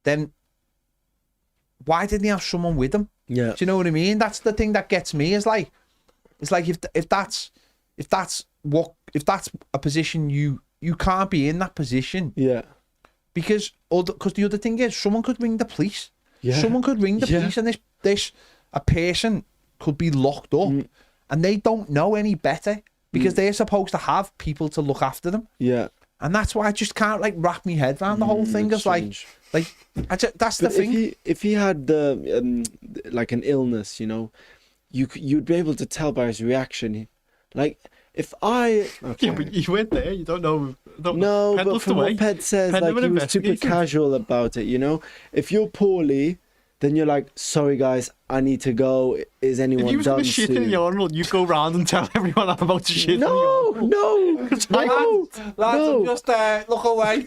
then why didn't he have someone with him? Yeah. Do you know what I mean? That's the thing that gets me. Is like, it's like if that's a position you can't be in that position Yeah. because the other thing is someone could ring the police. Yeah. Someone could ring the Yeah. police, and a person could be locked up, and they don't know any better because they're supposed to have people to look after them, Yeah. and that's why I just can't like wrap my head around the whole thing. It's Is like strange. that's But the thing. if he had like an illness, you know, you'd be able to tell by his reaction. Like if I okay. Yeah, but you went there. You don't know. No, Ped but looked from away. what Ped says, Ped like never he was super investigated. casual about it, you know? If you're poorly, then you're like, sorry guys, I need to go. Is If anyone you was done gonna shit in a soon? urinal, you go round and tell everyone I'm about to shit in a No, urinal. no, no, Just look away.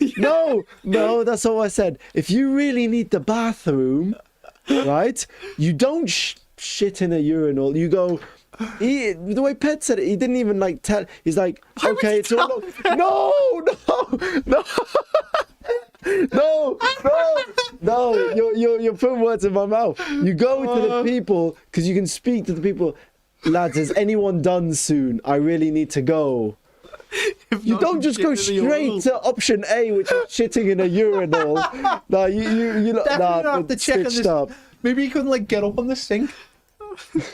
no, that's all I said. If you really need the bathroom, right, you don't shit in a urinal. You go. The way Pet said it, he didn't even like tell. He's like, okay, it's all. No, you're putting words in my mouth. You go to the people because you can speak to the people. Lads, is anyone done soon? I really need to go. You don't just go straight to option A, which is shitting in a urinal. No, you Definitely have to check on stitched this. up. Maybe he couldn't like get up on the sink.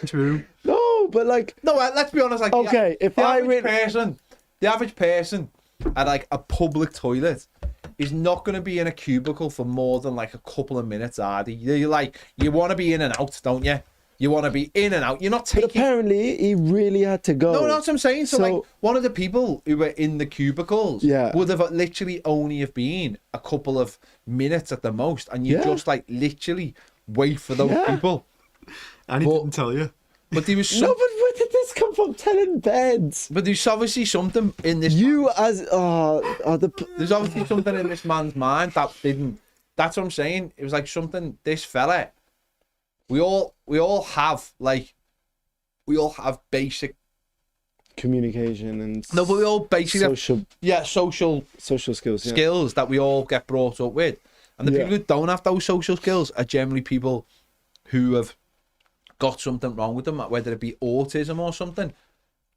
True. No, but like, No, let's be honest. Like, okay, if the I the average person at like a public toilet is not going to be in a cubicle for more than like a couple of minutes, are they? You want to be in and out, don't you? You want to be in and out. You're not But taking. apparently, he really had to go. No, that's what I'm saying. So, like, one of the people who were in the cubicles would have literally only have been a couple of minutes at the most, and you just like literally wait for those people. And he didn't tell you. But there was No, but where did this come from? Telling beds. But there's obviously something in this. There's obviously something in this man's mind that didn't. That's what I'm saying. It was like something. This fella. We all have basic communication and no, but we all basically social skills that we all get brought up with, and the people who don't have those social skills are generally people who have got something wrong with them, whether it be autism or something.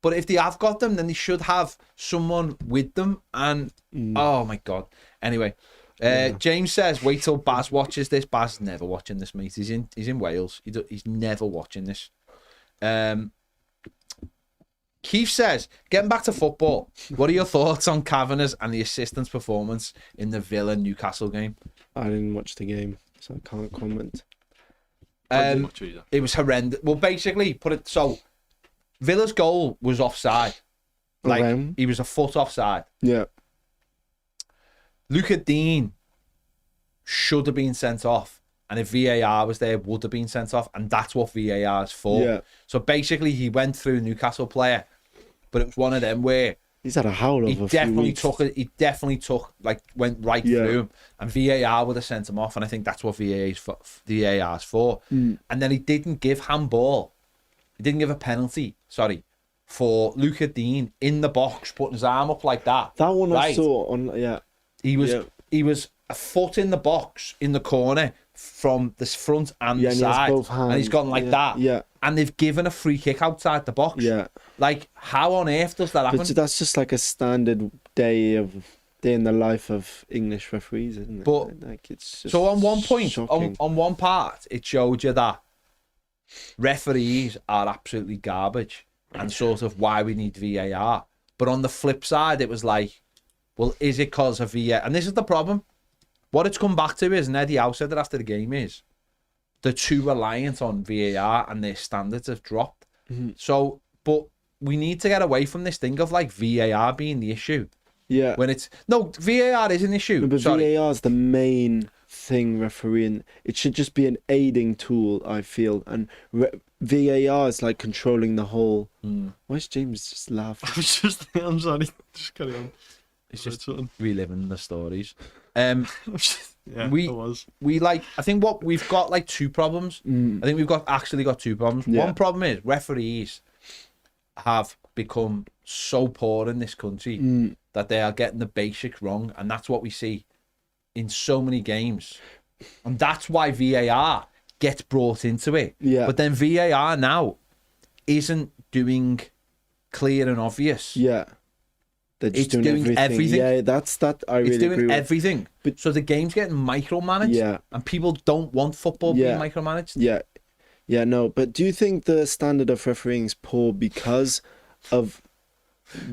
But if they have got them, then they should have someone with them. And oh my god. Anyway. James says, wait till Baz watches this. Baz never watching this, mate. He's in Wales. He's never watching this. Keith says, getting back to football, what are your thoughts on Kavanagh's and the assistant's performance in the Villa-Newcastle game? I didn't watch the game, so I can't comment. It was horrendous. Well, basically, so Villa's goal was offside. Like, he was a foot offside. Yeah. Luca Dean should have been sent off, and if VAR was there, would have been sent off, and that's what VAR is for. Yeah. So basically, he went through a Newcastle player, but it was one of them where he's had a howl of a few weeks. He definitely took went right through him, and VAR would have sent him off, and I think that's what VAR is for. And then he didn't give handball. He didn't give a penalty. Sorry. For Luca Dean in the box, putting his arm up like that. That one I saw on He was a foot in the box in the corner from the front and the side, and he's gone like that. Yeah, and they've given a free kick outside the box. Yeah, like how on earth does that happen? But that's just like a standard day in the life of English referees, isn't it? But like it's just so on one point, on one part, it showed you that referees are absolutely garbage and sort of why we need VAR. But on the flip side, it was like, well, is it because of VAR? And this is the problem. What it's come back to is, and Eddie Howe said that after the game, is they're too reliant on VAR and their standards have dropped. Mm-hmm. So, but we need to get away from this thing of like VAR being the issue. Yeah. When it's VAR is an issue. No, but VAR is the main thing refereeing. It should just be an aiding tool, I feel. And VAR is like controlling the whole. Why is James just laughing? I'm sorry. Just carry on. It's just reliving the stories. Yeah, I think what we've got like two problems. I think we've actually got two problems. Yeah. One problem is referees have become so poor in this country that they are getting the basics wrong, and that's what we see in so many games, and that's why VAR gets brought into it. Yeah. But then VAR now isn't doing clear and obvious. Yeah. They're just doing everything. Yeah, that's that. I really agree with. It's doing everything. But so the game's getting micromanaged. Yeah. And people don't want football being micromanaged. Yeah. Yeah, no. But do you think the standard of refereeing is poor because of...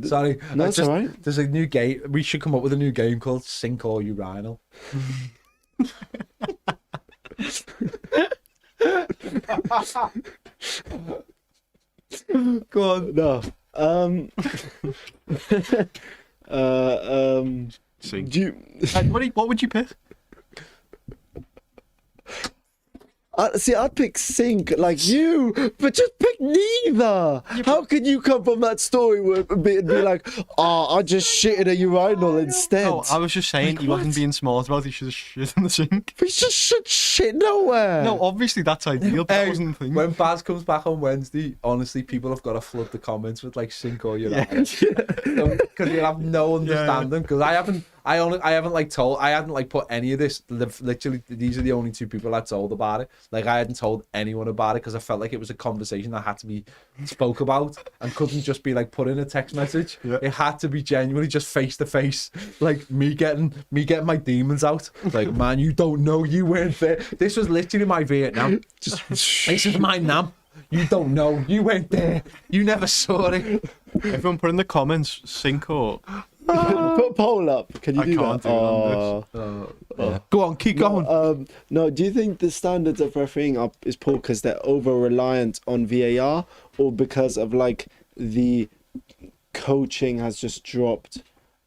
Sorry. No, it's all right. There's a new game. We should come up with a new game called Sink or Urinal. Go on. No. Sink. What would you pick? I'd pick Sink like you, but just pick neither. How could you come from that story and be like, I just shitted a urinal instead? Oh, I was just saying he wasn't being smart about it. He should have shit in the sink. But he just should shit nowhere. No, obviously that's ideal, but that wasn't the thing. When Baz comes back on Wednesday, honestly, people have got to flood the comments with like Sink or Urinal. Because you have no understanding. Because I hadn't put any of this. Literally, these are the only two people I told about it. Like, I hadn't told anyone about it because I felt like it was a conversation that had to be spoke about and couldn't just be like put in a text message. Yeah. It had to be genuinely just face to face, like me getting my demons out. Like, man, you don't know, you weren't there. This was literally my Vietnam. This is my Nam. You don't know, you weren't there. You never saw it. Everyone put in the comments Sink or Put a poll up. Can you I do can't that? do it on Yeah. Go on, keep going. No, do you think the standards of refereeing up is poor because they're over reliant on VAR, or because of like the coaching has just dropped,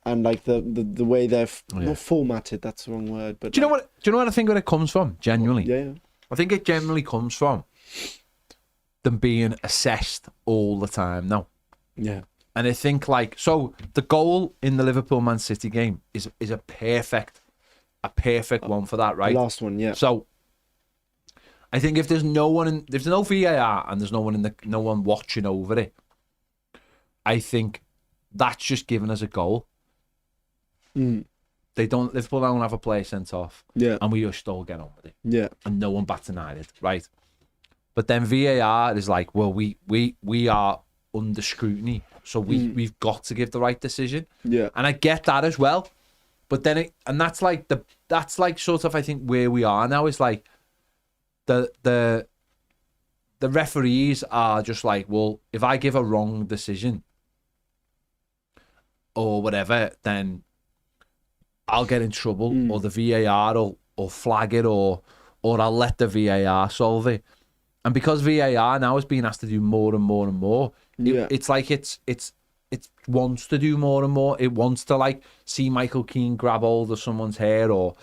and like the way they're not formatted? That's the wrong word. But Do you know what I think where it comes from? Genuinely, Yeah. I think it generally comes from them being assessed all the time now. Yeah. And I think like so the goal in the Liverpool Man City game is a perfect one for that, right? Last one, yeah. So I think if there's no VAR and there's no one watching over it, I think that's just giving us a goal. Liverpool don't have a player sent off. Yeah. And we just all get on with it. Yeah. And no one bats an eyelid, right? But then VAR is like, well, we are under scrutiny, so we've got to give the right decision. Yeah. And I get that as well. But then that's like sort of I think where we are now is like the referees are just like, well, if I give a wrong decision or whatever, then I'll get in trouble, or the VAR will flag it, or I'll let the VAR solve it. And because VAR now is being asked to do more and more and more, it's like it wants to do more and more. It wants to like see Michael Keane grab hold of someone's hair, or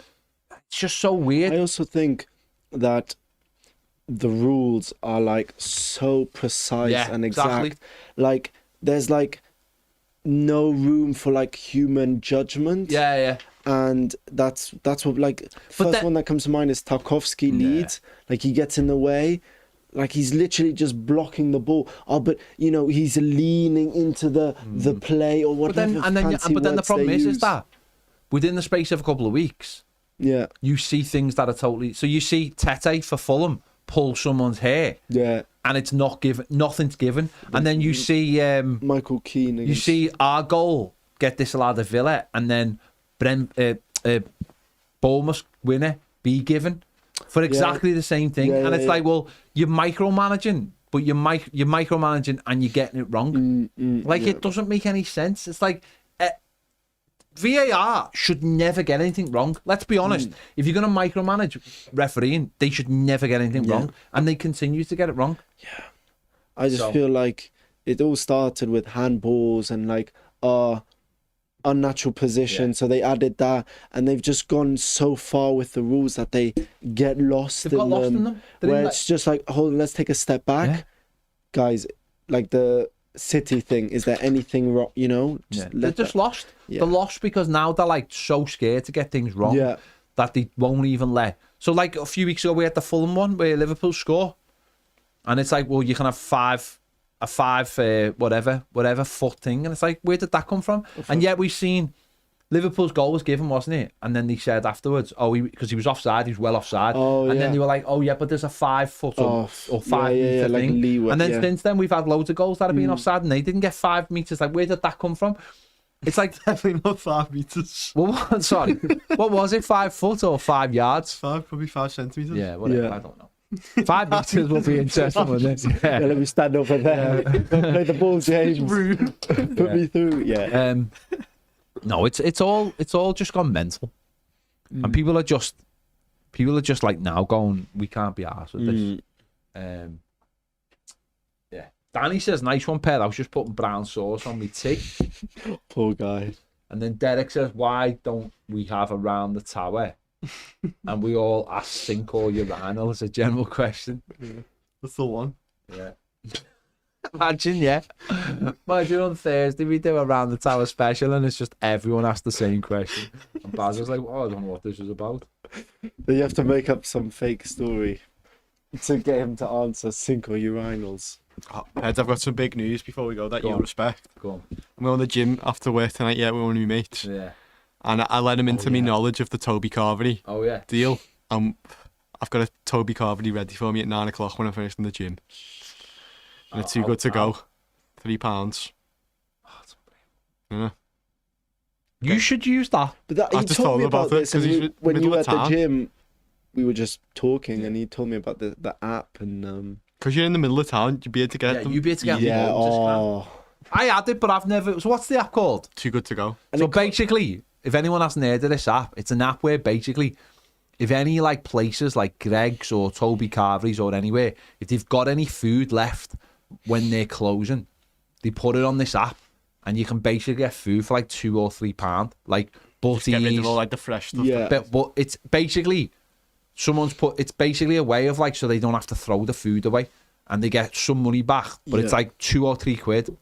it's just so weird. I also think that the rules are like so precise and exact. Exactly. Like there's like no room for like human judgment. Yeah. And that's what like first one that comes to mind is Tarkovsky leads. Like he gets in the way. Like he's literally just blocking the ball. Oh, but you know he's leaning into the play or whatever. But then the problem is that within the space of a couple of weeks, you see things that are totally. So you see Tete for Fulham pull someone's hair, and it's not given. Nothing's given. And then you see Michael Keane. You see our goal get disallowed at Villa, and then Bournemouth winner be given for exactly the same thing. And it's like, well, you're micromanaging, but you're micromanaging and you're getting it wrong. It doesn't make any sense. It's like VAR should never get anything wrong. Let's be honest. If you're going to micromanage refereeing, they should never get anything wrong, and they continue to get it wrong. Yeah, I just feel like it all started with handballs and like unnatural position, so they added that, and they've just gone so far with the rules that they get lost in them. Where it's just like, hold on, let's take a step back, guys. Like the City thing, is there anything wrong? You know, they're just lost. They're lost because now they're like so scared to get things wrong that they won't even let. So like a few weeks ago, we had the Fulham one where Liverpool score, and it's like, well, you can have a five whatever foot thing, and it's like, where did that come from? And yet we've seen Liverpool's goal was given, wasn't it? And then they said afterwards, because he was offside, he was well offside, and then they were like, but there's a 5 foot or 5 meter like thing, leeway, and then since then we've had loads of goals that have been offside and they didn't get 5 meters. Like, where did that come from? It's like definitely not 5 meters. Well, sorry, what was it? 5 foot or 5 yards? Probably 5 centimeters. Yeah, whatever. I don't know. 5 meters will be interesting, wouldn't it? Yeah, let me stand over there. Play the ball, James. Put me through. Yeah. No, it's all just gone mental, and people are just like now going, we can't be arsed with this. Danny says, nice one, Ped. I was just putting brown sauce on me tea. Poor guy. And then Derek says, why don't we have around the tower? And we all ask sink or urinal as a general question. That's the one. Yeah. Imagine on Thursday we do around the tower special and it's just everyone asks the same question. And Baz was like, I don't know what this is about. Then you have to make up some fake story to get him to answer sink or urinals. Ped, I've got some big news before we go that you'll respect. Go on. I'm going to the gym after work tonight. Yeah, we're going to be mates. Yeah. And I let him into me knowledge of the Toby Carvery deal. I've got a Toby Carvery ready for me at 9 o'clock when I finish in the gym. And it's too good to go. £3. Yeah. You should use that. But I just told him about this when you were at the gym. We were just talking, and he told me about the app and. Because you're in the middle of town, you'd be able to get them. You'd be able to get them. I had it, but I've never. So what's the app called? Too Good To Go. And So it co- basically, if anyone hasn't heard of this app, it's an app where basically, if any like places like Greg's or Toby Carvery's or anywhere, if they've got any food left when they're closing, they put it on this app, and you can basically get food for like £2 or £3, like Get rid of butties. all like the fresh stuff. Yeah. But it's basically it's basically a way of like so they don't have to throw the food away and they get some money back, but it's Yeah. like £2 or £3.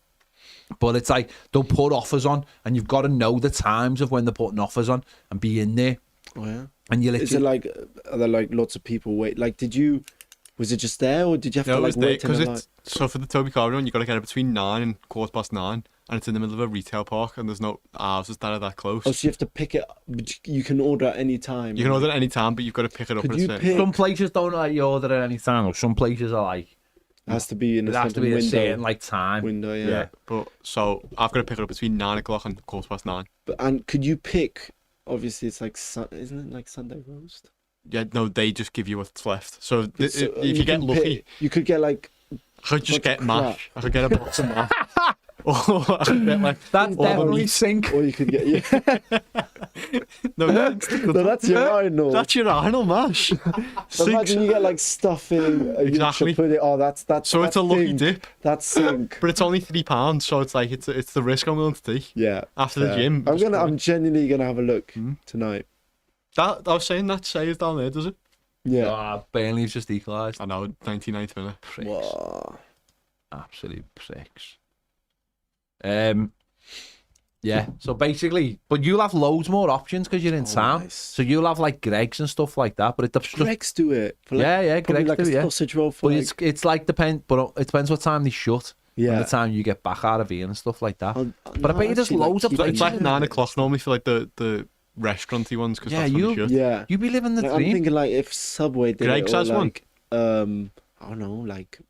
But it's like they'll put offers on, and you've got to know the times of when they're putting offers on and be in there. Oh yeah. And you Is it literally like are there like lots of people wait? Like, was it just there, or did you have No, to it like was there wait in because a line? it's so for the Toby Carvery one, you got to get it between 9 and 9:15, and it's in the middle of a retail park, and there's no houses that are that close. Oh, so you have to pick it. But you can order at any time. You can order at any time, but you've got to pick it up Could at a you certain. pick- some places don't let you order at any time, or some places are like It has to be in a it has to certain be a window. certain like time. Window, yeah. Yeah. But so I've got to pick it up between 9 o'clock and 9:15. And could you pick? Obviously, it's like isn't it like Sunday roast? Yeah, no, they just give you what's left. So, So, if you get can lucky, pick- you could get like I could just what's get crap? mash. I could get a box of mash. Or I could get like That's Or definitely meat. sink. or you could get yeah. no, No, that's your Arnold. that's your Arnold mash. So imagine you get like stuffing. Exactly. You should put it. Oh, that's So it's a lucky sink. dip, That's sink. but it's only £3, so it's like it's the risk I'm willing to take Yeah. after the fair. gym. I'm genuinely gonna have a look Hmm. tonight. That I was saying that saves down there, does it? Yeah. Ah, Burnley's just equalised. I know, 99th minute. Pricks. Wow. Absolute pricks. Yeah. So basically, but you'll have loads more options because you're in town. nice. So you'll have like Greg's and stuff like that. But it's just Greg's do it. For like, yeah, probably Greg's like do, a yeah. sausage roll for But like. it's like but it depends what time they shut. And Yeah. the time you get back out of here and stuff like that. I'll- But I no, bet you there's actually, like, loads of keep places. It's like it. 9 o'clock normally for like the restauranty ones because Yeah, that's when you- you shut. Yeah. You be living the Like, I'm dream. thinking like if Subway did Greg's it, or has one. like I don't know, like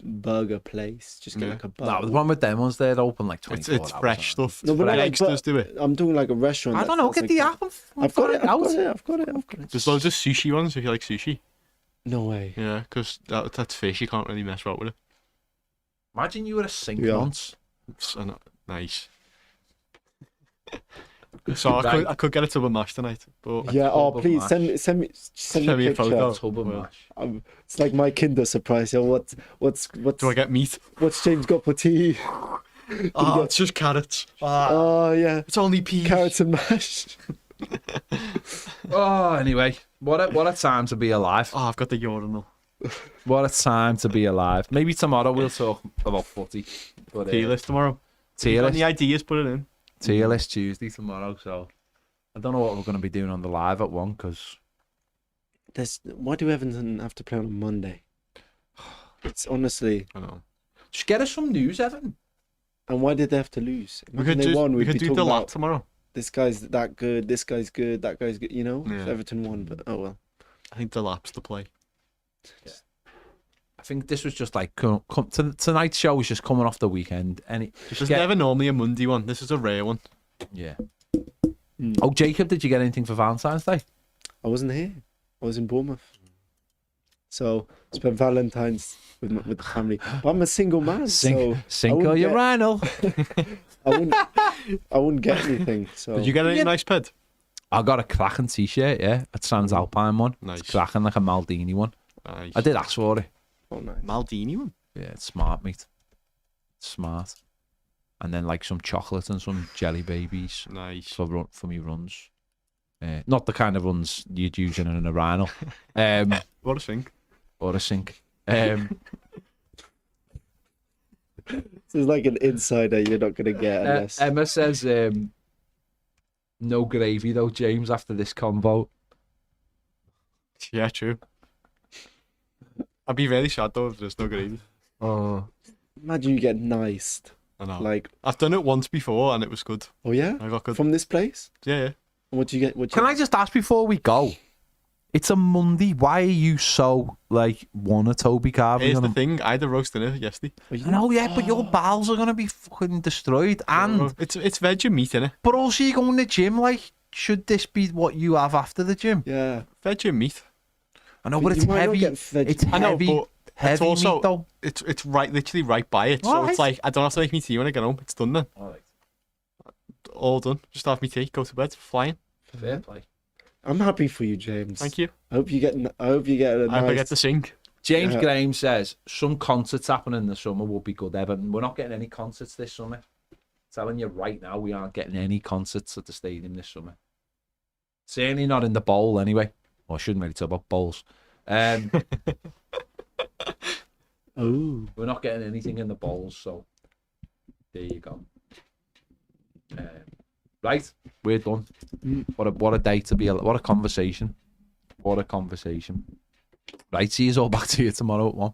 burger place. Just get Yeah. like a No, burger. the one with them ones, they're open like 24 It's hours. fresh aren't stuff. No, but Greg's like, does do it. I'm doing like a restaurant. they? I don't know. that's Get like the that. app. I've got it. out. I've got it. There's loads of sushi ones if you like sushi. No way. Yeah, because that's fish. You can't really mess around with it. Imagine you were a sink Yeah. once. So nice. So I could get a tub of mash tonight, but Yeah. Oh, tub of please mash. send me Send me a picture. photo. Tub of Well, mash. It's like my Kinder surprise. Yo, what's do I get meat? what's James got for tea? Oh, it's just carrots. Oh yeah, It's only peas. carrots and mash. Oh, anyway, what a time to be alive. Oh, I've got the urinal. What a time to be alive. Maybe tomorrow we'll talk about footy. But, Tier list tomorrow. tier Got list. any ideas? Put it in. Tier list Tuesday tomorrow. So I don't know what we're going to be doing on the live at 1 because Why do Everton have to play on a Monday? It's honestly, I know. just get us some news, Everton. and why did they have to lose? We Imagine could they won, we we'd could be do talking the lap about tomorrow. this guy's that good, this guy's good, that guy's good. You know, Yeah. if Everton won, but oh well. I think the lap's the play. I think this was just like tonight's show was just coming off the weekend, and it just There's get, never normally a Monday one. This is a rare one. yeah. Mm. Oh, Jacob, did you get anything for Valentine's Day? I wasn't here. I was in Bournemouth. So spent Valentine's with the family. But I'm a single man, so Sink wouldn't or get- urinal. I wouldn't get anything. So Did you get any Yeah. nice ped? I got a cracking t-shirt, yeah, a Transalpine one. Nice. It's cracking, like a Maldini one. Nice. I did ask for it. Oh, nice. Maldini one. Yeah, it's smart, mate. Smart. And then like some chocolate and some jelly babies Nice. for me runs. Not the kind of runs you'd use in an urinal. What a thing. Or a sink. This is like an insider you're not gonna get unless. Emma says, no gravy though, James, after this combo. Yeah, true. I'd be very sad though if there's no gravy. Oh. Imagine you get niced. I know. Like, I've done it once before and it was good. oh yeah, I got good. from this place. Yeah, yeah. And what do you get? What do Can you I just ask before we go? It's a Monday. Why are you so like want a Toby Carvery Here's on the a... thing. I had a roast dinner yesterday. Are you- I know, yeah, but your bowels are gonna be fucking destroyed. And It's veg and meat, innit? but also you go in the gym. Like, should this be what you have after the gym? Yeah. Veg and meat. I know, but it's you might not heavy. get veg- It's I know, heavy. but Heavy also meat, though. it's literally right by it. So Alright. it's like I don't have to make me tea when I get home. It's done then. All done. Just have me tea, go to bed, flying. Fair play. I'm happy for you, James. Thank you. I hope you get a I hope I get to sing. James Yeah. Graham says some concerts happening in the summer will be good, Everton. We're not getting any concerts this summer. Telling you right now, we aren't getting any concerts at the stadium this summer. Certainly not in the bowl, anyway. Well, I shouldn't really talk about bowls. Oh. We're not getting anything in the bowls, so there you go. Right, we're done. What a day to be. What a conversation. What a conversation. Right, see you all back to you tomorrow at 1.